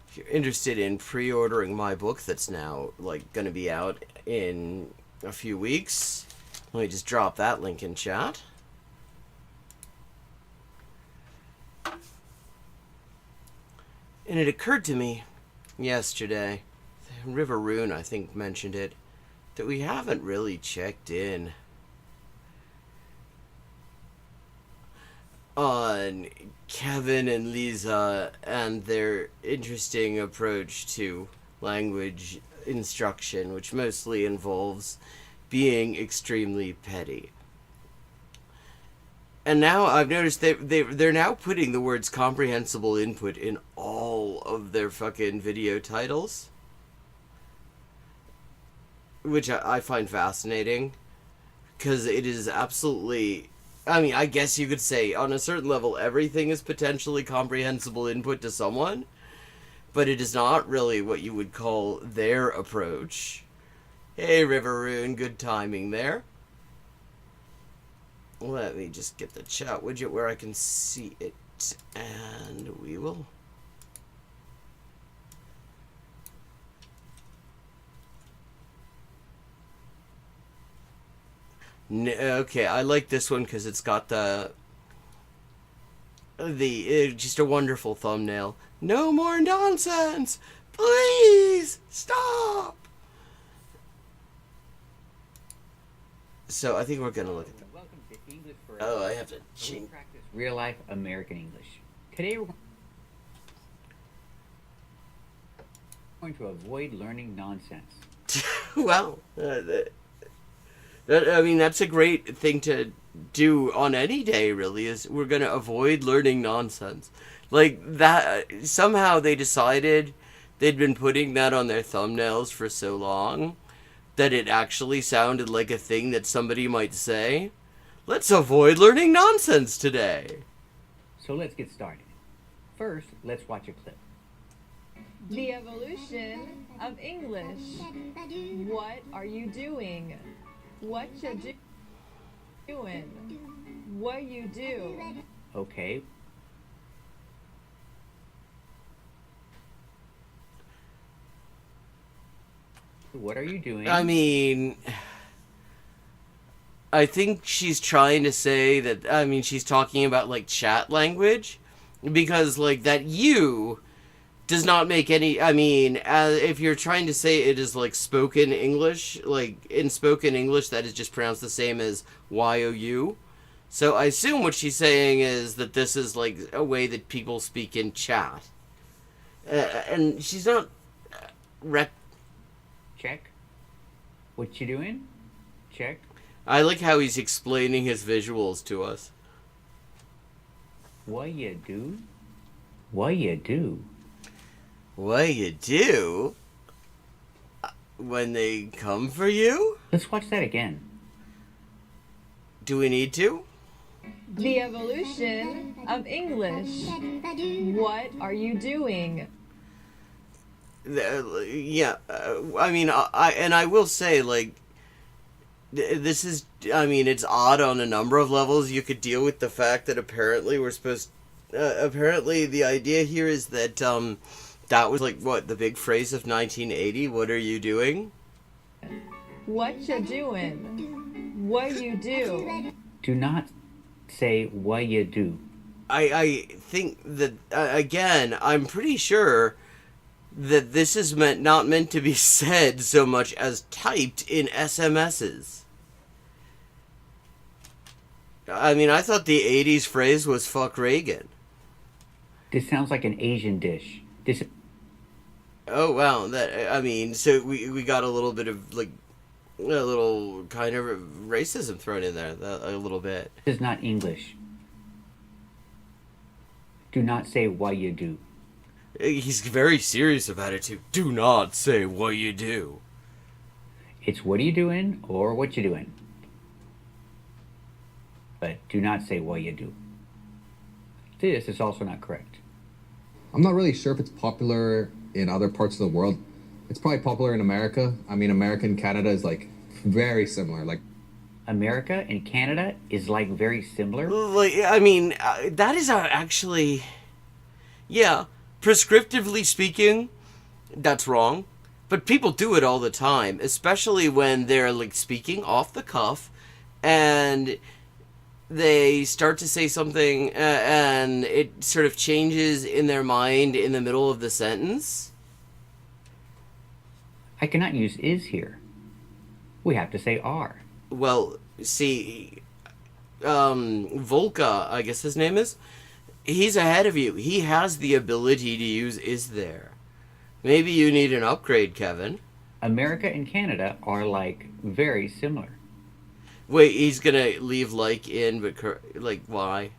if you're interested in pre-ordering my book that's now like gonna be out in a few weeks, let me just drop that link in chat. And it occurred to me yesterday, River Rune I think mentioned it, that we haven't really checked in on Kevin and Lisa and their interesting approach to language instruction, which mostly involves being extremely petty. And now I've noticed they're now putting the words comprehensible input in all of their fucking video titles, which I find fascinating, because it is absolutely, I mean, I guess you could say on a certain level everything is potentially comprehensible input to someone, but it is not really what you would call their approach. Hey River Rune, good timing there. Let me just get the chat widget where I can see it, and we will. Okay, I like this one because it's got the just a wonderful thumbnail. No more nonsense! Please stop! So I think we're gonna look at that. Welcome to English for Oh, I have to where we change. practice real life American English. Today we're going to avoid learning nonsense. Well, I mean, that's a great thing to do on any day, really, is we're going to avoid learning nonsense. Like, that, somehow they decided they'd been putting that on their thumbnails for so long that it actually sounded like a thing that somebody might say. Let's avoid learning nonsense today. So let's get started. First, let's watch a clip. The evolution of English. What are you doing? What you doing? What you do? Okay. What are you doing? I mean, I think she's trying to say that, I mean, she's talking about, like, chat language, because, like, that you does not make any, I mean, if you're trying to say it is, like, spoken English, like, in spoken English, that is just pronounced the same as Y-O-U. So I assume what she's saying is that this is, like, a way that people speak in chat. And she's not Check. What you doing? Check. I like how he's explaining his visuals to us. What you do? What you do? What you do when they come for you? Let's watch that again. Do we need to? The evolution of English. What are you doing? Yeah, I mean, I will say, like, this is, I mean, it's odd on a number of levels. You could deal with the fact that apparently we're supposed, apparently the idea here is that, that was, like, what, the big phrase of 1980? What are you doing? What you doing? What you do? Do not say what you do. I think that, again, I'm pretty sure that this is not meant to be said so much as typed in SMSs. I mean, I thought the 80s phrase was fuck Reagan. This sounds like an Asian dish. This Oh, wow. That, I mean, so we got a little bit of, like, a little kind of racism thrown in there, a little bit. is not English. Do not say what you do. He's very serious about it, too. Do not say what you do. It's what are you doing or what you doing. But do not say what you do. This is also not correct. I'm not really sure if it's popular in other parts of the world. It's probably popular in America. I mean, America and Canada is like very similar. Like, America and Canada is like very similar. Like, I mean, that is actually, yeah, prescriptively speaking, that's wrong. But people do it all the time, especially when they're like speaking off the cuff, and they start to say something, and it sort of changes in their mind in the middle of the sentence. I cannot use is here. We have to say are. Well, see, Volka, I guess his name is, he's ahead of you. He has the ability to use is there. Maybe you need an upgrade, Kevin. America and Canada are like very similar. Wait, he's gonna leave like in, but like why?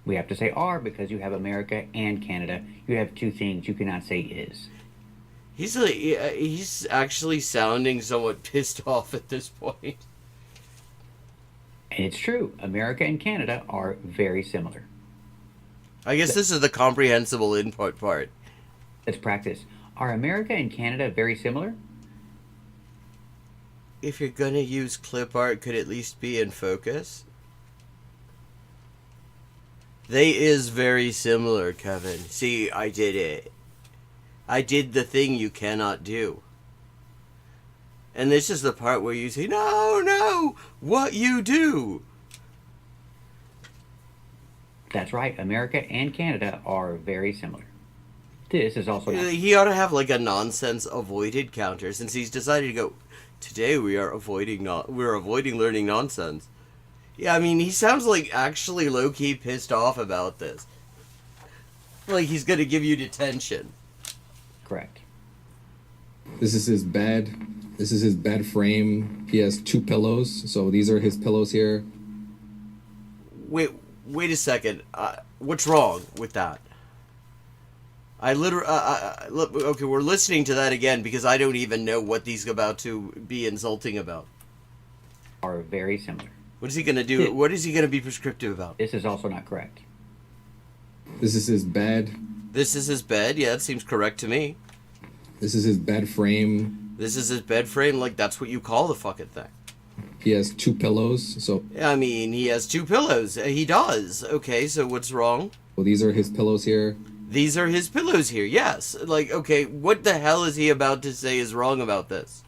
We have to say are because you have America and Canada. You have two things. You cannot say is. He's like, he's actually sounding somewhat pissed off at this point. And it's true. America and Canada are very similar. I guess this is the comprehensible input part. Let's practice. Are America and Canada very similar? If you're gonna use clip art, could at least be in focus. They is very similar, Kevin. See, I did it. I did the thing you cannot do. And this is the part where you say, no, what you do. That's right. America and Canada are very similar. This is also not... He ought to have like a nonsense avoided counter, since he's decided to go, today we're avoiding learning nonsense. Yeah, I mean, he sounds like actually low-key pissed off about this. Like he's gonna give you detention. Correct. this is his bed. This is his bed frame. He has 2 pillows. So these are his pillows here. Wait a second. What's wrong with that? Okay, we're listening to that again because I don't even know what he's about to be insulting about. Are very similar. What is he going to do? What is he going to be prescriptive about? This is also not correct. This is his bed. This is his bed? Yeah, that seems correct to me. This is his bed frame. This is his bed frame? Like, that's what you call the fucking thing. He has 2 pillows, so... I mean, he has 2 pillows. He does. Okay, so what's wrong? Well, these are his pillows here. These are his pillows here, yes. Like, okay, what the hell is he about to say is wrong about this?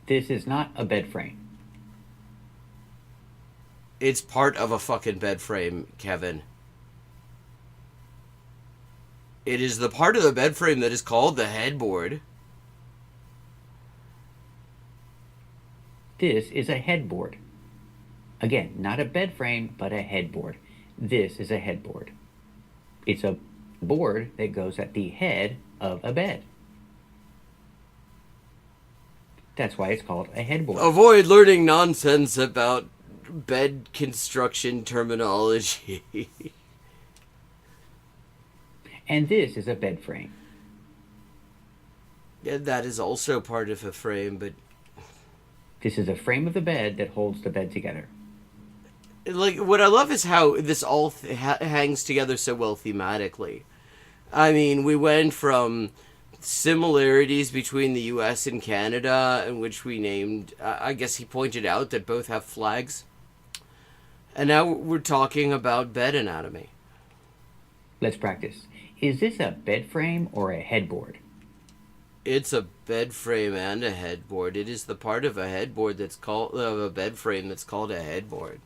This is not a bed frame. It's part of a fucking bed frame, Kevin. It is the part of the bed frame that is called the headboard. This is a headboard. Again, not a bed frame, but a headboard. This is a headboard. It's a board that goes at the head of a bed. That's why it's called a headboard. Avoid learning nonsense about bed construction terminology. And this is a bed frame. Yeah, that is also part of a frame, but... This is a frame of the bed that holds the bed together. Like, what I love is how this all hangs together so well thematically. I mean, we went from similarities between the US and Canada, in which we named... I guess he pointed out that both have flags. And now we're talking about bed anatomy. Let's practice. Is this a bed frame or a headboard? It's a bed frame and a headboard. It is the part of a headboard that's called... of a bed frame that's called a headboard.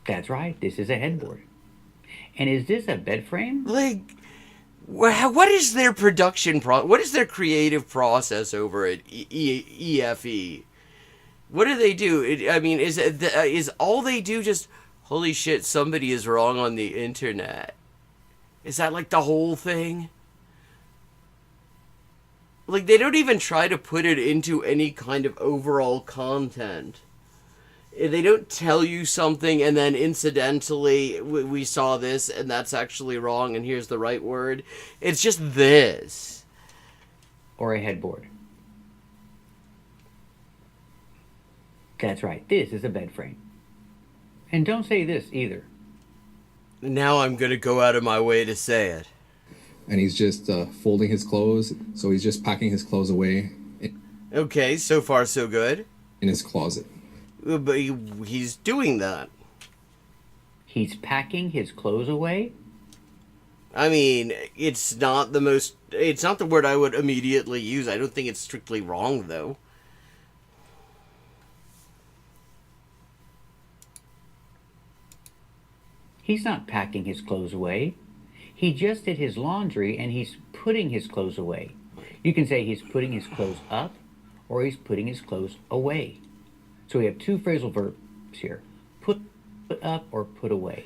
That's right. This is a headboard. And is this a bed frame? Like, what is their production what is their creative process over at EFE? What do they do? I mean, is all they do just, holy shit, somebody is wrong on the internet? Is that like the whole thing? Like, they don't even try to put it into any kind of overall content. They don't tell you something and then incidentally we saw this and that's actually wrong and here's the right word. It's just this. Or a headboard. That's right. This is a bed frame. And don't say this either. Now I'm gonna go out of my way to say it. And he's just folding his clothes, so he's just packing his clothes away Okay, so far so good. in his closet. But he's doing that. He's packing his clothes away? I mean, it's not the word I would immediately use. I don't think it's strictly wrong, though. He's not packing his clothes away. He just did his laundry and he's putting his clothes away. You can say he's putting his clothes up or he's putting his clothes away. So we have two phrasal verbs here. Put up or put away.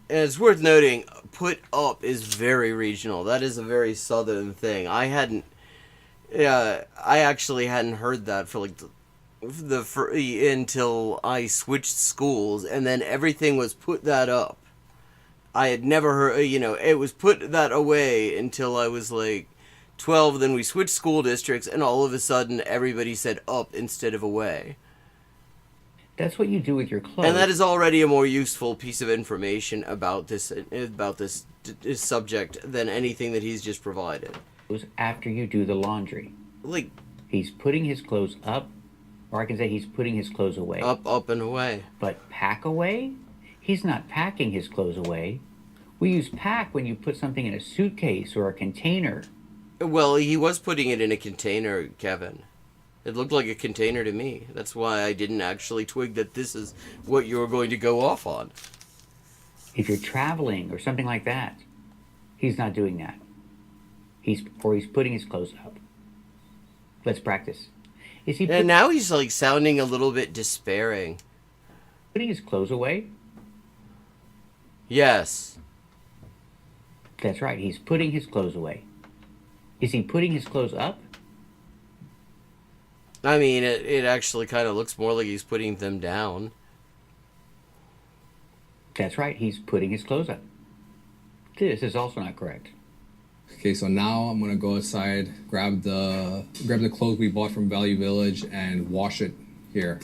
And it's worth noting, put up is very regional. That is a very southern thing. I actually hadn't heard that for like until I switched schools, and then everything was put that up. I had never heard, it was put that away until I was like 12. Then we switched school districts, and all of a sudden everybody said up instead of away. That's what you do with your clothes. And that is already a more useful piece of information about this subject than anything that he's just provided. After you do the laundry. Like, he's putting his clothes up, or I can say he's putting his clothes away. up and away. But pack away? He's not packing his clothes away. We use pack when you put something in a suitcase or a container. Well, he was putting it in a container, Kevin. It looked like a container to me. That's why I didn't actually twig that this is what you were going to go off on. If you're traveling or something like that, he's not doing that. He's putting his clothes up. Let's practice. Is he And now he's like sounding a little bit despairing. putting his clothes away? Yes. That's right, he's putting his clothes away. Is he putting his clothes up? I mean, it actually kind of looks more like he's putting them down. That's right, he's putting his clothes up. This is also not correct. Okay, so now I'm gonna go outside, grab the clothes we bought from Value Village and wash it here.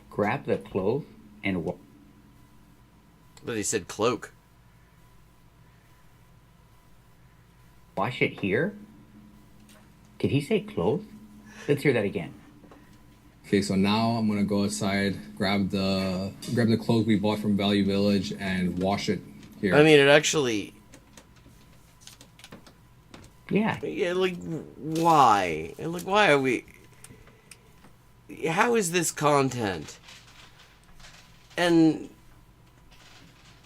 Grab the cloth and But he said cloak. wash it here? Did he say cloth? Let's hear that again. Okay, so now I'm gonna go outside, grab the clothes we bought from Value Village and wash it here. I mean, it actually... Yeah, Yeah, like, why? And, like, why are we... How is this content? And...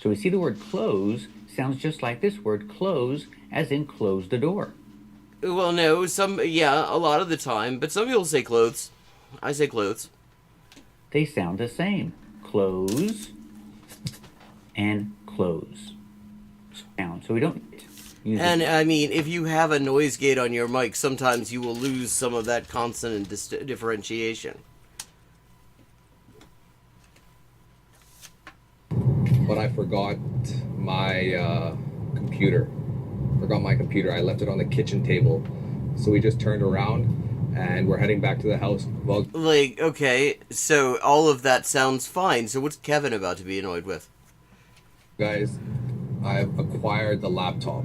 so we see the word close sounds just like this word close, as in close the door. Well, no, a lot of the time, but some people say clothes. I say clothes. They sound the same. Close and close. Sound. So we don't use And, it. I mean, if you have a noise gate on your mic, sometimes you will lose some of that consonant differentiation. But I forgot my computer. Forgot my computer. I left it on the kitchen table. So we just turned around and we're heading back to the house. Well, Like, okay, so all of that sounds fine. So what's Kevin about to be annoyed with? guys, I've acquired the laptop.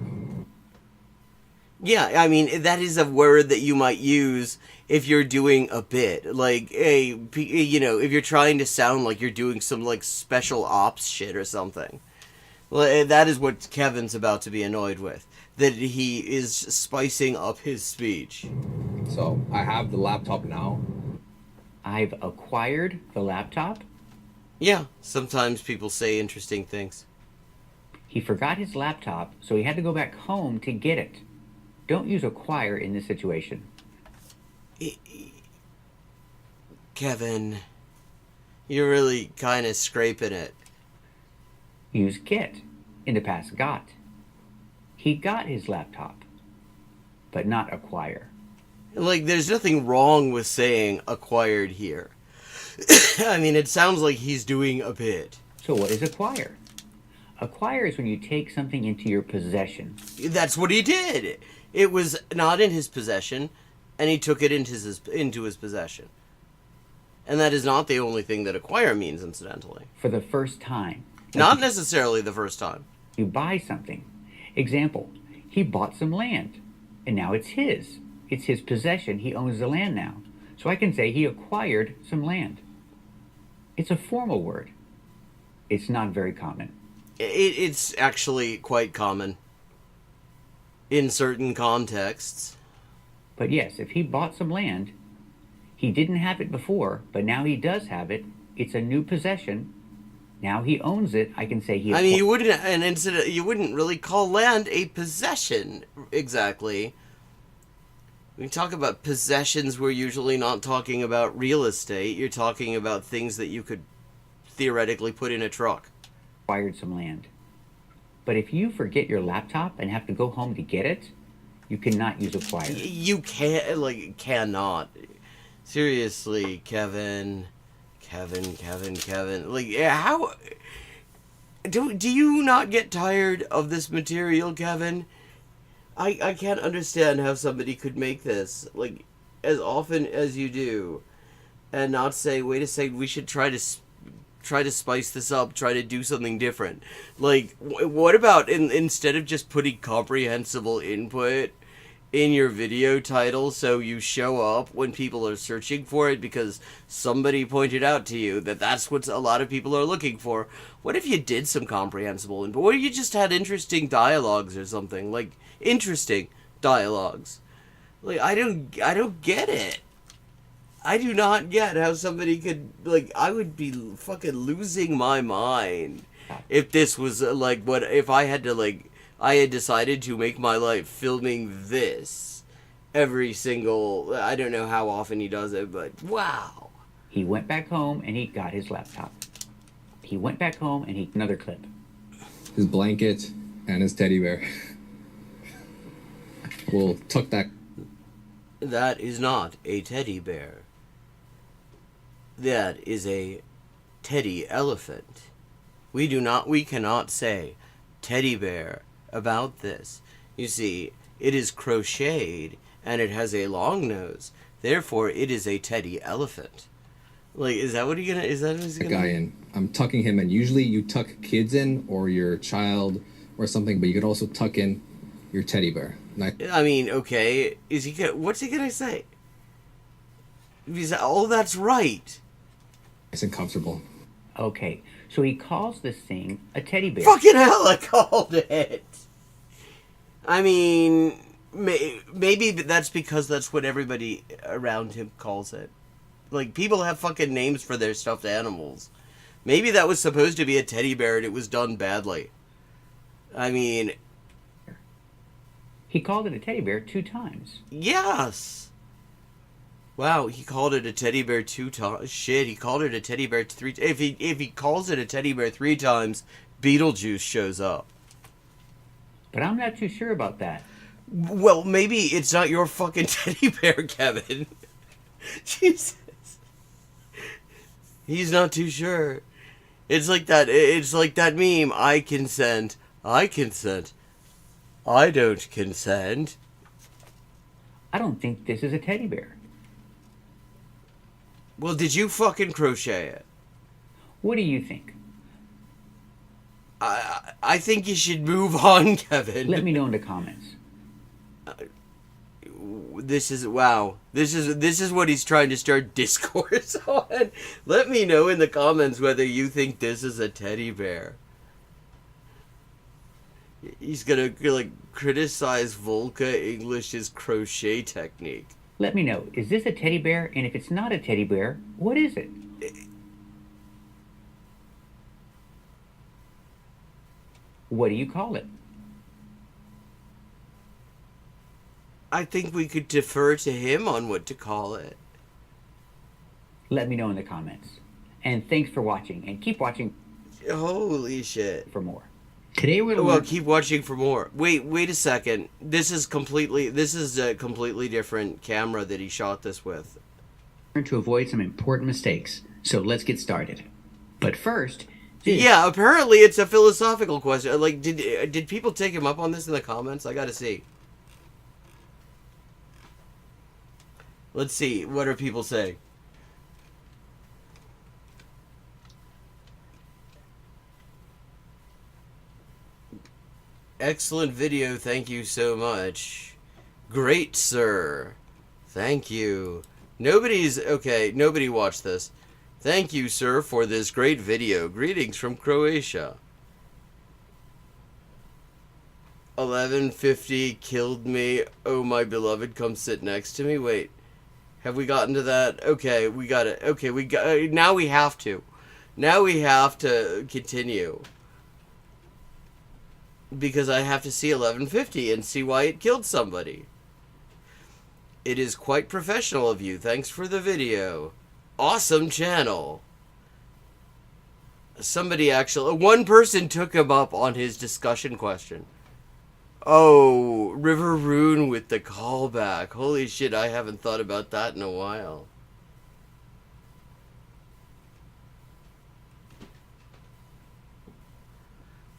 Yeah, I mean, that is a word that you might use if you're doing a bit. Like, if you're trying to sound like you're doing some, like, special ops shit or something. Well, that is what Kevin's about to be annoyed with. That he is spicing up his speech. So I have the laptop now. I've acquired the laptop. Yeah, sometimes people say interesting things. He forgot his laptop, so he had to go back home to get it. Don't use acquire in this situation. Kevin, you're really kind of scraping it. Use get in the past got. He got his laptop, but not acquire. Like, there's nothing wrong with saying acquired here. I mean, it sounds like he's doing a bit. So what is acquire? Acquire is when you take something into your possession. That's what he did. It was not in his possession, and he took it into his possession. And that is not the only thing that acquire means, incidentally. For the first time. Not necessarily the first time. You buy something. Example, he bought some land, and now it's his. It's his possession. He owns the land now. So I can say he acquired some land. It's a formal word. It's not very common. It's actually quite common in certain contexts. But yes, if he bought some land, he didn't have it before, but now he does have it. It's a new possession. Now he owns it. I can say he. I mean, you wouldn't really call land a possession exactly. When we talk about possessions, we're usually not talking about real estate. You're talking about things that you could theoretically put in a truck. Acquired some land. But if you forget your laptop and have to go home to get it, you cannot use acquired. You can't, cannot. Seriously, Kevin. Like, how... Do you not get tired of this material, Kevin? I can't understand how somebody could make this, like, as often as you do, and not say, wait a second, we should try to spice this up, try to do something different. Like, what about instead of just putting comprehensible input in your video title so you show up when people are searching for it because somebody pointed out to you that that's what a lot of people are looking for? What if you did some comprehensible input? What if you just had interesting dialogues or something? Like, interesting dialogues. Like, I don't get it. I do not get how somebody could, like, I would be fucking losing my mind if this was, if I had to, I had decided to make my life filming this every single, I don't know how often he does it, but wow. He went back home and he got his laptop. He went back home and another clip. His blanket and his teddy bear. We'll tuck that. That is not a teddy bear. That is a teddy elephant. We cannot say teddy bear about this. You see, it is crocheted and it has a long nose. Therefore, it is a teddy elephant. Like, is that what he's gonna? Is that what he's gonna? Guy in. I'm tucking him in. Usually, you tuck kids in or your child or something, but you could also tuck in your teddy bear. I mean, okay. What's he gonna say? He's, oh, that's right. Nice and comfortable. Okay, so he calls this thing a teddy bear. Fucking hell, I called it. I mean, maybe that's because that's what everybody around him calls it. Like, people have fucking names for their stuffed animals. Maybe that was supposed to be a teddy bear and it was done badly. I mean... He called it a teddy bear 2 times. Yes! Wow, he called it a teddy bear 2 times. Shit, he called it a teddy bear 3 times. If he calls it a teddy bear 3 times, Beetlejuice shows up. But I'm not too sure about that. Well, maybe it's not your fucking teddy bear, Kevin. Jesus. He's not too sure. It's like that meme, I consent. I consent. I don't consent. I don't think this is a teddy bear. Well, did you fucking crochet it? What do you think? I think you should move on, Kevin. Let me know in the comments. This is what he's trying to start discourse on. Let me know in the comments whether you think this is a teddy bear. He's gonna criticize Volca English's crochet technique. Let me know, is this a teddy bear? And if it's not a teddy bear, what is it? What do you call it? I think we could defer to him on what to call it. Let me know in the comments. And thanks for watching, and keep watching. Holy shit. For more. Today we're well, keep watching for more. Wait a second. This is a completely different camera that he shot this with. To avoid some important mistakes. So let's get started. But first, yeah, apparently it's a philosophical question. Like, did people take him up on this in the comments? I gotta see. Let's see. What are people saying? Excellent video, thank you so much. Great, sir. Thank you. Nobody watched this. Thank you, sir, for this great video. Greetings from Croatia. 1150 killed me. Oh, my beloved, come sit next to me. Wait, have we gotten to that? Okay, we got it. Okay, now we have to. Now we have to continue. Because I have to see 1150 and see why it killed somebody. It is quite professional of you. Thanks for the video. Awesome channel. One person took him up on his discussion question. Oh, River Rune with the callback. Holy shit, I haven't thought about that in a while.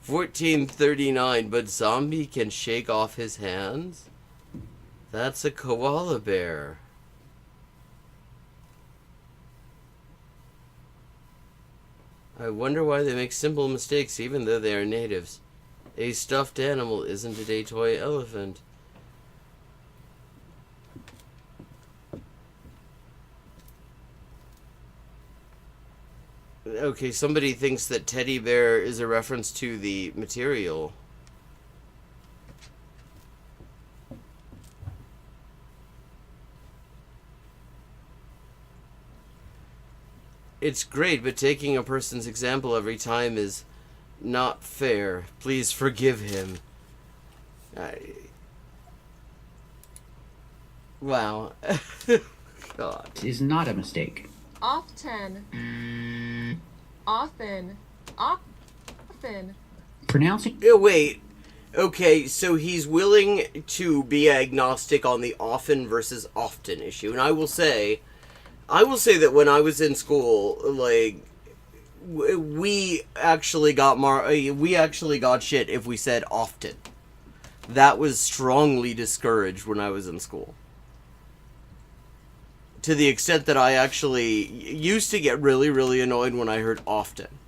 $14.39, but zombie can shake off his hands? That's a koala bear. I wonder why they make simple mistakes even though they are natives. A stuffed animal isn't it a toy elephant? Okay, somebody thinks that teddy bear is a reference to the material. It's great, but taking a person's example every time is not fair. Please forgive him. Wow. God. Is not a mistake. Often. Often. Often. Pronouncing Wait. Okay, so he's willing to be agnostic on the often versus often issue. And I will say that when I was in school, like, we actually got shit if we said often. That was strongly discouraged when I was in school. To the extent that I actually used to get really, really annoyed when I heard often.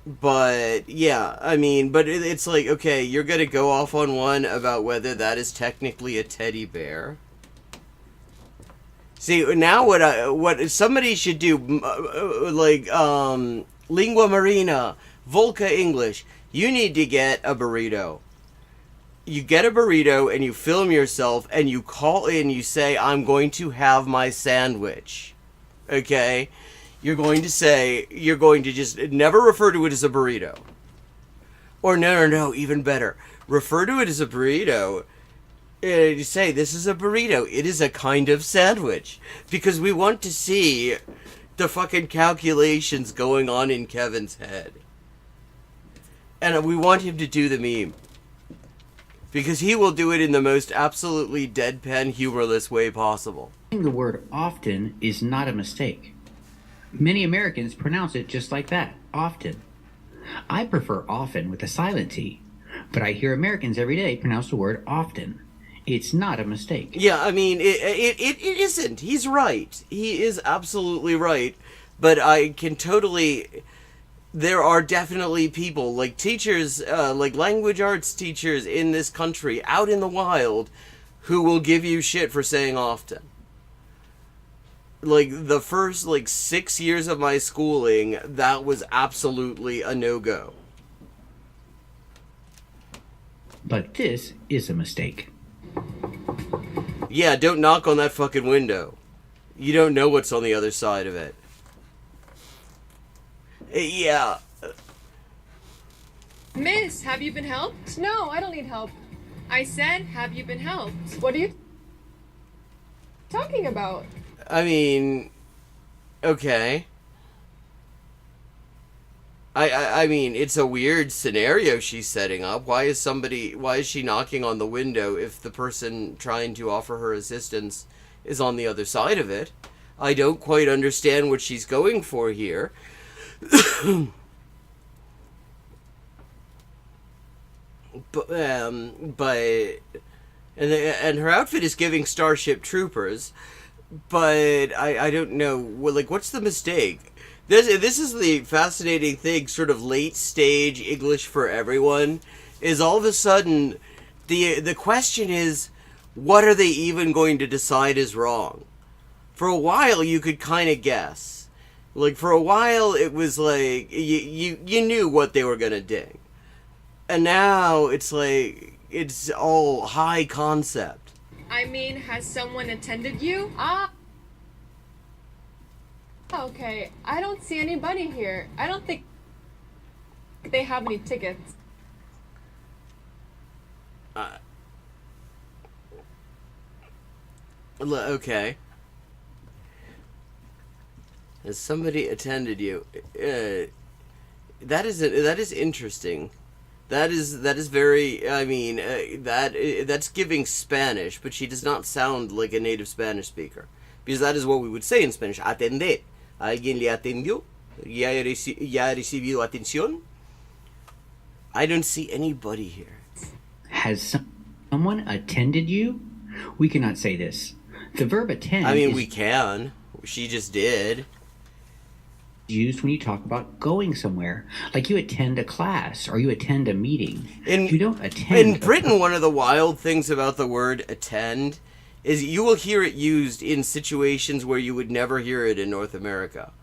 But, yeah, I mean, but it's like, okay, you're gonna go off on one about whether that is technically a teddy bear. See, now what somebody should do, Lingua Marina, Volca English, you need to get a burrito. You get a burrito and you film yourself and you call in, you say, I'm going to have my sandwich. Okay? You're going to just never refer to it as a burrito. Or no, even better. Refer to it as a burrito. You say, this is a burrito. It is a kind of sandwich. Because we want to see the fucking calculations going on in Kevin's head. And we want him to do the meme. Because he will do it in the most absolutely deadpan, humorless way possible. the word often is not a mistake. Many Americans pronounce it just like that, often. I prefer often with a silent T, but I hear Americans every day pronounce the word often. It's not a mistake. Yeah, I mean, it isn't. He's right. He is absolutely right. But I can totally... There are definitely people, like teachers, like language arts teachers in this country, out in the wild, who will give you shit for saying often. Like, the first, 6 years of my schooling, that was absolutely a no-go. But this is a mistake. Yeah, don't knock on that fucking window. You don't know what's on the other side of it. Yeah. Miss, have you been helped? No, I don't need help. I said, have you been helped? What are you talking about? I mean, okay. I mean, it's a weird scenario she's setting up. Why is she knocking on the window if the person trying to offer her assistance is on the other side of it? I don't quite understand what she's going for here. But her outfit is giving Starship Troopers, but I don't know, what's the mistake? This is the fascinating thing, sort of late stage English for everyone, is all of a sudden the question is, what are they even going to decide is wrong? For a while you could kind of guess. Like for a while it was like you knew what they were gonna ding. And now it's like it's all high concept. I mean, has someone attended you? Okay, I don't see anybody here. I don't think they have any tickets. Okay. Has somebody attended you? That is interesting. That is very. I mean, that's giving Spanish, but she does not sound like a native Spanish speaker, because that is what we would say in Spanish. Atender. ¿Alguien le atendió? ¿Ya recibió atención? I don't see anybody here. Has someone attended you? We cannot say this. The verb attend. I mean, we can. She just did. Used when you talk about going somewhere, like you attend a class or you attend a meeting. You don't attend. In Britain, one of the wild things about the word attend is you will hear it used in situations where you would never hear it in North America.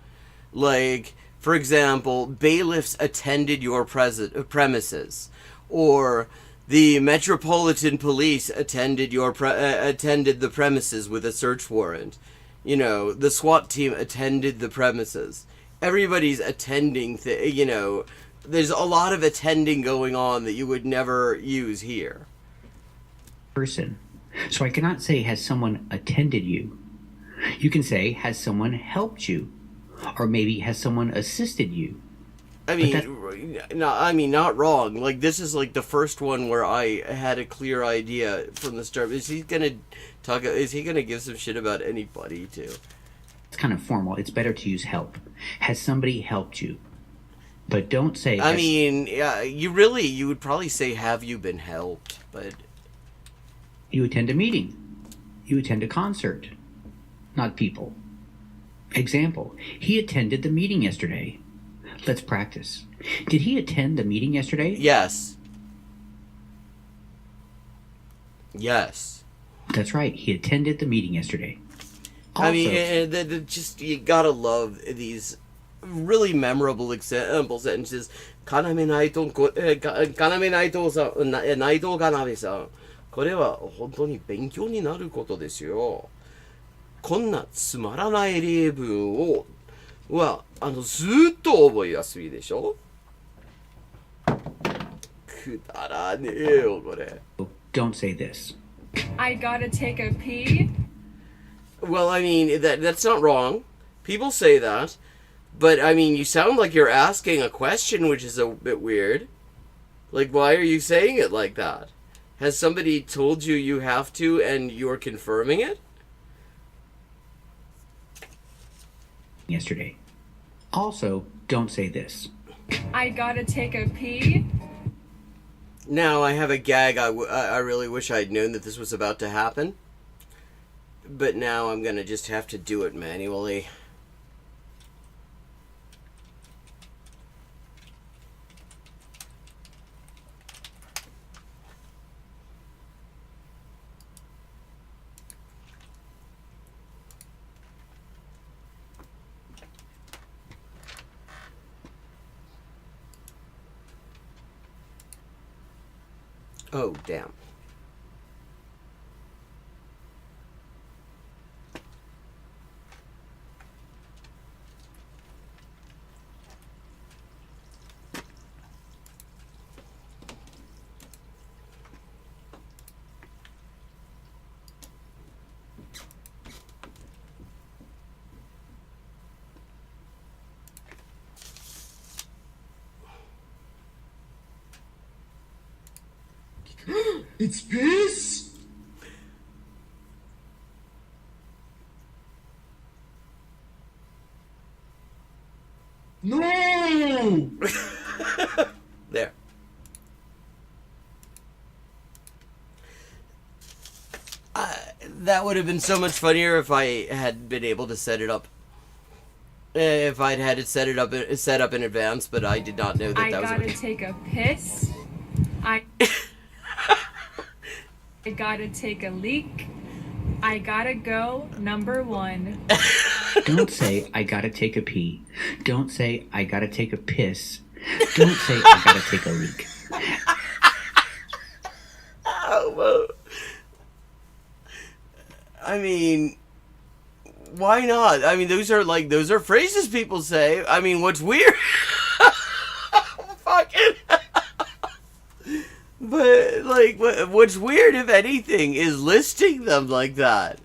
Like, for example, bailiffs attended your premises, or the Metropolitan Police attended attended the premises with a search warrant. You know, the SWAT team attended the premises. Everybody's attending, there's a lot of attending going on that you would never use here. Person. So I cannot say, has someone attended you? You can say, has someone helped you? Or maybe, has someone assisted you? I mean, not wrong. Like, this is like the first one where I had a clear idea from the start. Is he gonna give some shit about anybody too? It's kind of formal. It's better to use help. Has somebody helped you? But don't say... I mean, yeah, you would probably say, have you been helped? But... You attend a meeting. You attend a concert. Not people. Example, he attended the meeting yesterday. Let's practice. Did he attend the meeting yesterday? Yes. Yes. That's right. He attended the meeting yesterday. Also, I mean, just you gotta love these really memorable example sentences. Kaname Naito, Kaname Naito Kaname-san. これは本当に勉強になることですよ。こんなつまらない例文をずっと覚えやすいでしょ。くだらねえよこれ。don't say this. I gotta take a pee. Well, I mean, that's not wrong. People say that. But, I mean, you sound like you're asking a question, which is a bit weird. Like, why are you saying it like that? Has somebody told you you have to and you're confirming it? Yesterday. Also, don't say this. I gotta take a pee. Now, I have a gag. I really wish I'd known that this was about to happen. But now I'm gonna just have to do it manually. Oh, damn. It's piss? No! There. That would have been so much funnier if I had been able to set it up. If I'd had it set up in advance, but I did not know that that was. I gotta take a piss. I gotta take a leak. I gotta go number 1. Don't say, I gotta take a pee. Don't say, I gotta take a piss. Don't say, I gotta take a leak. Oh, well, I mean, why not? I mean, those are phrases people say. I mean, what's weird? Fucking. But, like, what's weird, if anything, is listing them like that.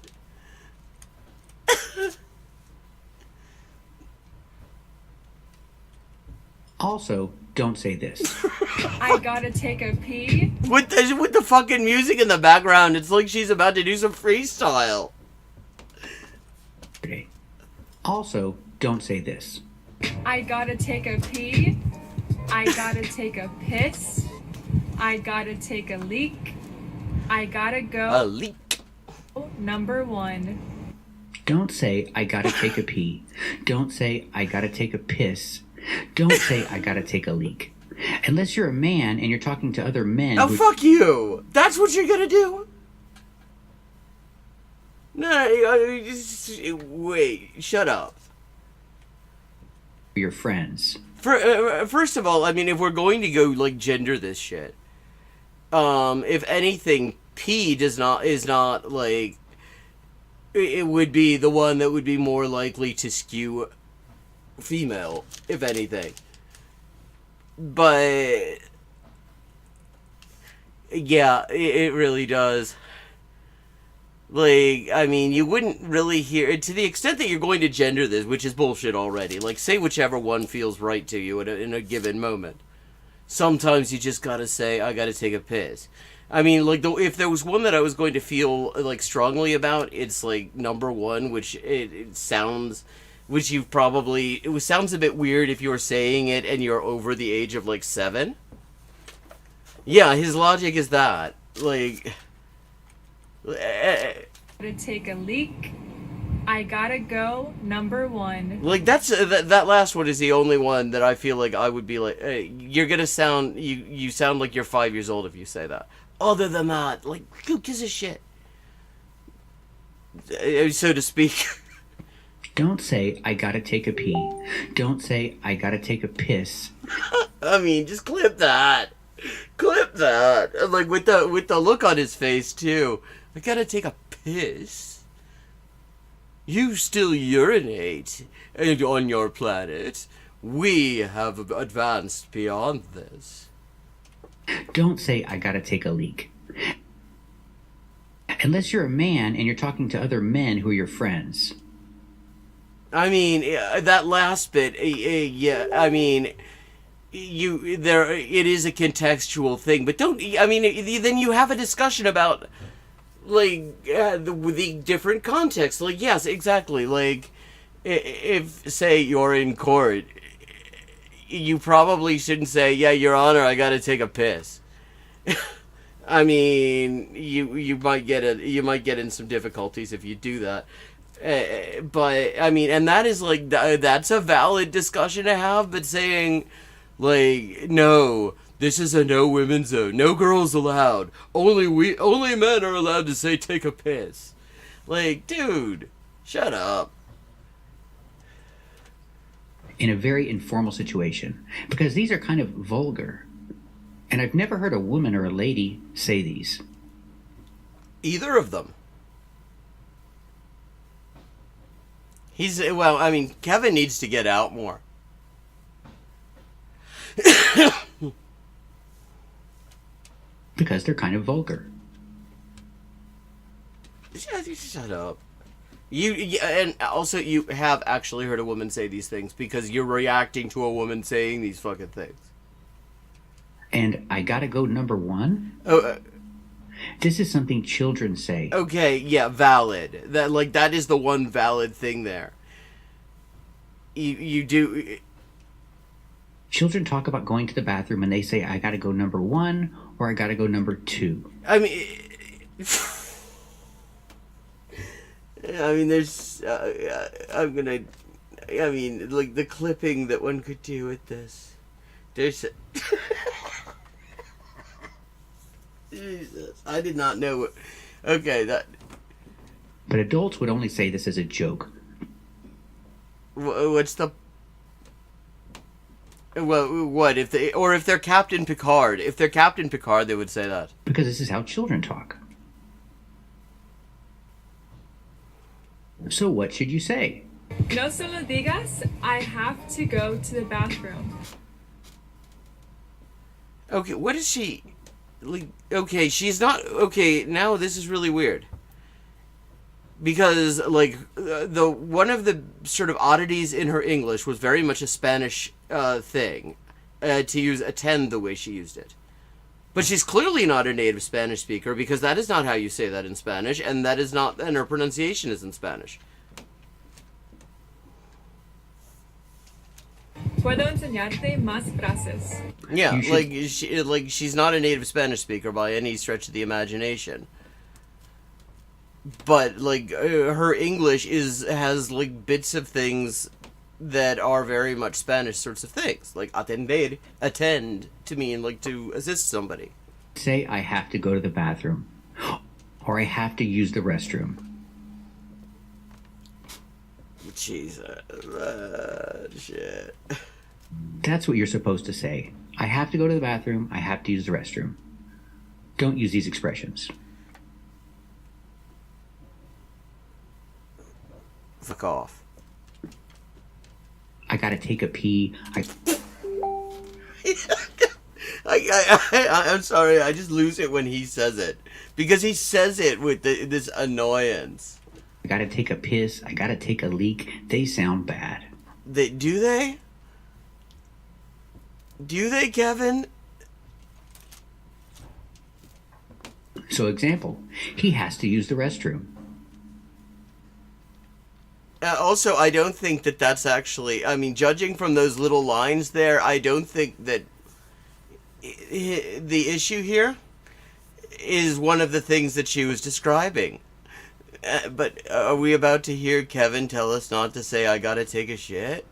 Also, don't say this. I gotta take a pee. With the fucking music in the background, it's like she's about to do some freestyle. Also, don't say this. I gotta take a pee. I gotta take a piss. I gotta take a leak. I gotta go A leak. number 1. Don't say, I gotta take a pee. Don't say, I gotta take a piss. Don't say, I gotta take a leak. Unless you're a man and you're talking to other men. Oh, fuck you! That's what you're gonna do? No, wait, shut up. Your friends. First of all, I mean, if we're going to go, like, gender this shit, if anything, P is not, like, it would be the one that would be more likely to skew female, if anything. But, yeah, it really does. Like, I mean, you wouldn't really hear, to the extent that you're going to gender this, which is bullshit already. Like, say whichever one feels right to you in a given moment. Sometimes you just gotta say, I gotta take a piss. I mean, like, if there was one that I was going to feel, like, strongly about, it's, like, number 1, which it sounds, which you've probably, it sounds a bit weird if you're saying it and you're over the age of, like, 7. Yeah, his logic is that. Like, To take a leak. I gotta go number 1. like, that's that last one is the only one that I feel like I would be like, hey, you're gonna sound, you sound like you're 5 years old if you say that. Other than that, like, who gives a shit? So to speak. Don't say, I gotta take a pee. Don't say, I gotta take a piss. I mean, just clip that. Clip that. And, like, with the look on his face, too. I gotta take a piss. You still urinate on your planet. We have advanced beyond this. Don't say, I gotta take a leak. Unless you're a man and you're talking to other men who are your friends. I mean, that last bit, yeah, I mean, it is a contextual thing, but don't, I mean, then you have a discussion about, like, the different contexts. Like, yes, exactly. Like, if, say, you're in court, you probably shouldn't say, yeah, Your Honor, I gotta take a piss. I mean, you might get in some difficulties if you do that. But, I mean, and that is, like, that's a valid discussion to have, but saying, like, no, this is a no women's zone, no girls allowed, only men are allowed to say take a piss. Like, dude, shut up. In a very informal situation, because these are kind of vulgar. And I've never heard a woman or a lady say these. Either of them. Well, I mean, Kevin needs to get out more. Because they're kind of vulgar. Shut up. And also you have actually heard a woman say these things because you're reacting to a woman saying these fucking things. And I gotta go number 1? Oh, this is something children say. okay, yeah, valid. That is the one valid thing there. You do. Children talk about going to the bathroom and they say, I gotta go number 1 or I gotta go number 2. I mean, there's. I'm gonna. I mean, like, the clipping that one could do with this. There's... Jesus. I did not know what... Okay, that... But adults would only say this as a joke. What's the... Well, what if they... Or if they're Captain Picard. If they're Captain Picard, they would say that. Because this is how children talk. So what should you say? No se lo digas, I have to go to the bathroom. Okay, what is she... Like, okay, she's not... Okay, now this is really weird. Because, like, the one of the sort of oddities in her English was very much a Spanish thing. To use attend the way she used it. But she's clearly not a native Spanish speaker, because that is not how you say that in Spanish, and that is not... And her pronunciation is in Spanish. Puedo enseñarte más frases. Yeah, like she's not a native Spanish speaker by any stretch of the imagination. But like her English has like bits of things that are very much Spanish sorts of things, like atender, attend, to mean like to assist somebody. Say I have to go to the bathroom, or I have to use the restroom. Jesus, shit. That's what you're supposed to say. I have to go to the bathroom, I have to use the restroom. Don't use these expressions. Fuck off. I gotta take a pee. I'm sorry, I just lose it when he says it. Because he says it with this annoyance. I gotta take a piss. I gotta take a leak. They sound bad. Do they? Do they, Kevin? So example, he has to use the restroom. Also, I don't think that that's actually... I mean, judging from those little lines there, I don't think that the issue here is one of the things that she was describing. But are we about to hear Kevin tell us not to say, I gotta take a shit?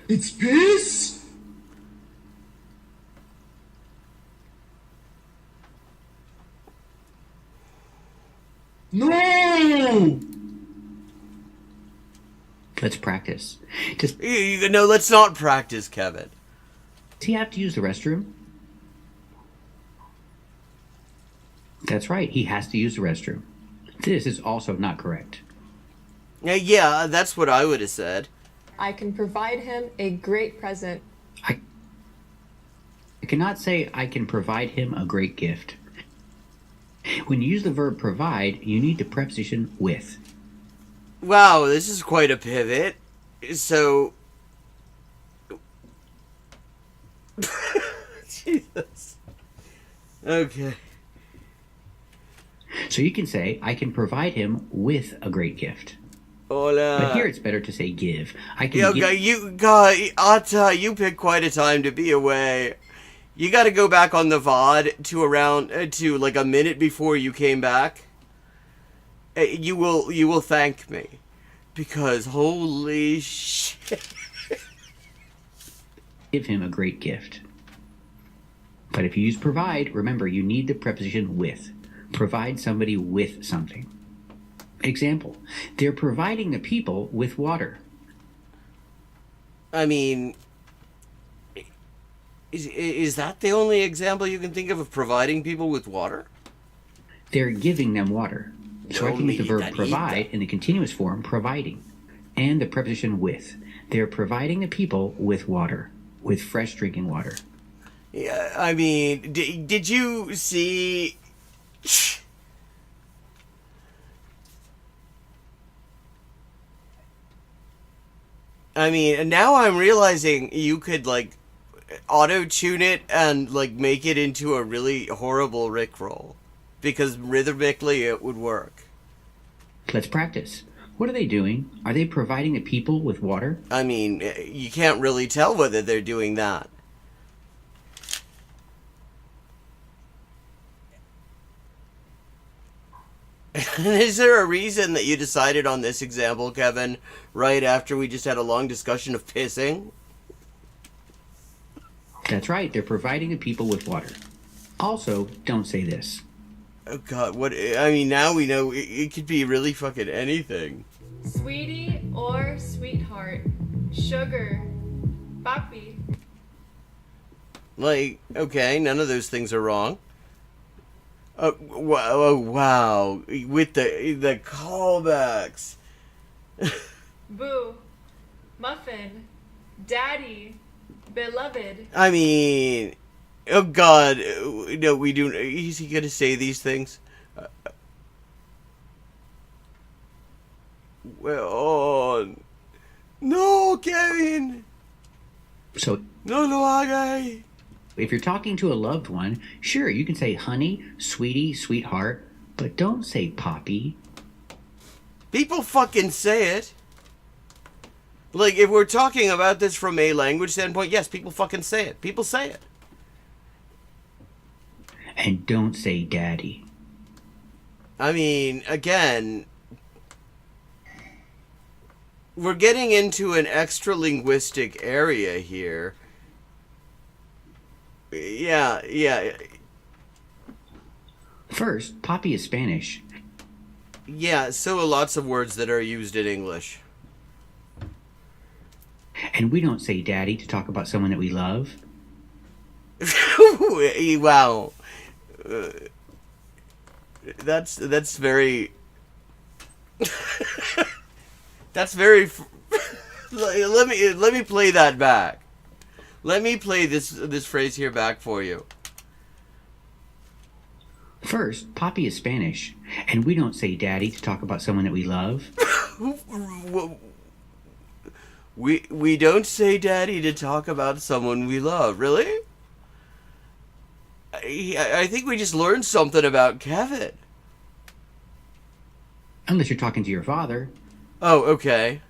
It's piss? No! Let's practice. No, let's not practice, Kevin. Does he have to use the restroom? That's right, he has to use the restroom. This is also not correct. Yeah, that's what I would have said. I can provide him a great present. I cannot say I can provide him a great gift. When you use the verb provide, you need the preposition with. Wow, this is quite a pivot. So... Jesus. Okay. So you can say, I can provide him with a great gift. Hola. But here it's better to say give. I can Atta, you picked quite a time to be away. You gotta go back on the VOD to like a minute before you came back. You will thank me. Because holy shit. Give him a great gift. But if you use provide, remember you need the preposition with. Provide somebody with something. Example, they're providing the people with water. I mean, is that the only example you can think of providing people with water? They're giving them water. So I can use the verb provide in the continuous form, providing, and the preposition with. They're providing the people with water, with fresh drinking water. Yeah, I mean, did you see... I mean, now I'm realizing you could, like, auto-tune it and, like, make it into a really horrible Rickroll. Because rhythmically it would work. Let's practice. What are they doing? Are they providing the people with water? I mean, you can't really tell whether they're doing that. Is there a reason that you decided on this example, Kevin, right after we just had a long discussion of pissing? That's right, they're providing the people with water. Also, don't say this. Oh god, what? I mean, now we know it could be really fucking anything. Sweetie or sweetheart. Sugar. Papi. Like, okay, none of those things are wrong. Oh, wow. With the callbacks. Boo. Muffin. Daddy. Beloved. I mean, oh god, no, we do. Is he gonna say these things? Well, no, Kevin. So, No lo haga. if you're talking to a loved one, sure, you can say honey, sweetie, sweetheart, but don't say Poppy. People fucking say it. Like, if we're talking about this from a language standpoint, yes, people fucking say it. People say it. And don't say daddy. I mean, again, we're getting into an extra linguistic area here. Yeah. First, Poppy is Spanish. Yeah, so are lots of words that are used in English. And we don't say daddy to talk about someone that we love. Wow. That's very... That's very... let me play that back. Let me play this phrase here back for you. First, Poppy is Spanish, and we don't say daddy to talk about someone that we love. We don't say daddy to talk about someone we love. Really? I think we just learned something about Kevin. Unless you're talking to your father. Oh, okay.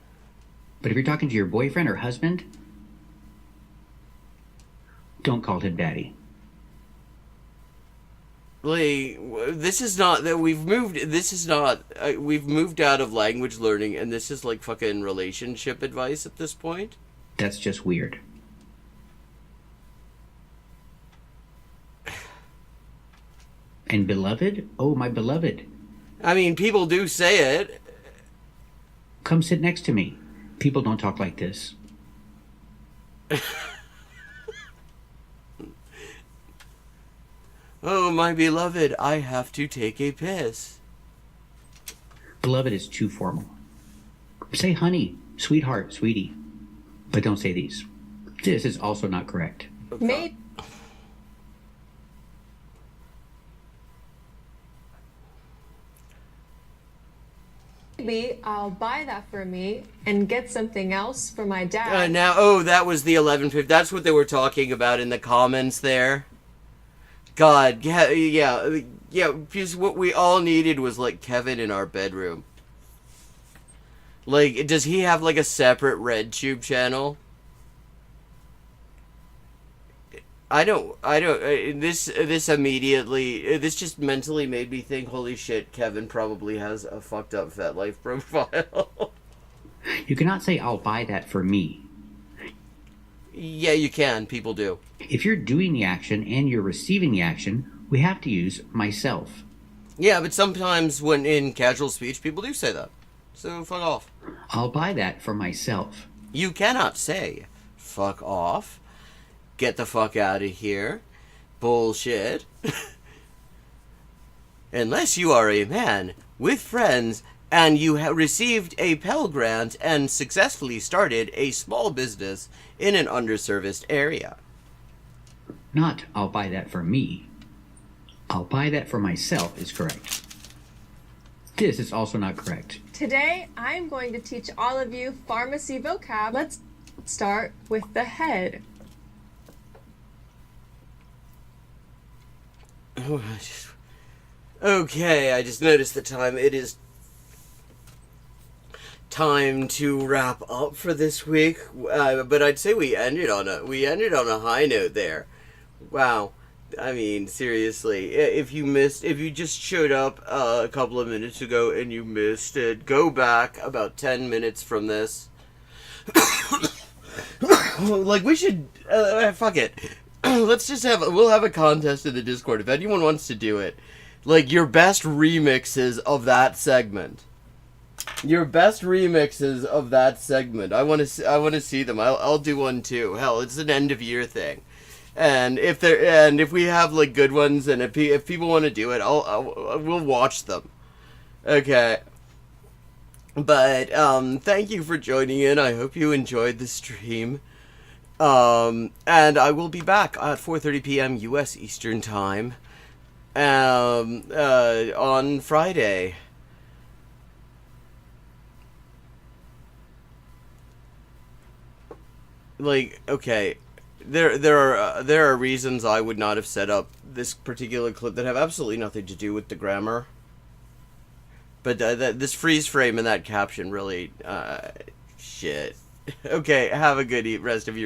But if you're talking to your boyfriend or husband, don't call him daddy. Like, this is not that we've moved. This is not. We've moved out of language learning, and this is like fucking relationship advice at this point. That's just weird. And beloved? Oh, my beloved. I mean, people do say it. Come sit next to me. People don't talk like this. Oh, my beloved, I have to take a piss. Beloved is too formal. Say honey, sweetheart, sweetie. But don't say these. This is also not correct. Maybe I'll buy that for me and get something else for my dad. That was the 11:50. That's what they were talking about in the comments there. God, yeah. Because what we all needed was like Kevin in our bedroom. Like, does he have like a separate RedTube channel? I don't. This immediately. This just mentally made me think. Holy shit! Kevin probably has a fucked up FetLife profile. You cannot say, I'll buy that for me. Yeah, you can. People do. If you're doing the action and you're receiving the action, we have to use myself. Yeah, but sometimes when in casual speech, people do say that. So fuck off. I'll buy that for myself. You cannot say, fuck off. Get the fuck out of here. Bullshit. Unless you are a man with friends and you have received a Pell Grant and successfully started a small business in an underserviced area. Not, I'll buy that for me. I'll buy that for myself is correct. This is also not correct. Today, I'm going to teach all of you pharmacy vocab. Let's start with the head. Okay, I just noticed the time. It is time to wrap up for this week. But I'd say we ended on a high note there. Wow, I mean, seriously, if you just showed up a couple of minutes ago and you missed it, go back about 10 minutes from this. Like, we should, fuck it. We'll have a contest in the Discord if anyone wants to do it. Like, your best remixes of that segment. Your best remixes of that segment. I want to see them. I'll do one too. Hell, it's an end of year thing. And if we have like good ones, and if people want to do it, we'll watch them. Okay. But thank you for joining in. I hope you enjoyed the stream. And I will be back at 4:30 p.m. U.S. Eastern Time. On Friday. Like, okay. There are reasons I would not have set up this particular clip that have absolutely nothing to do with the grammar. But this freeze frame and that caption really, shit. Okay, have a good rest of your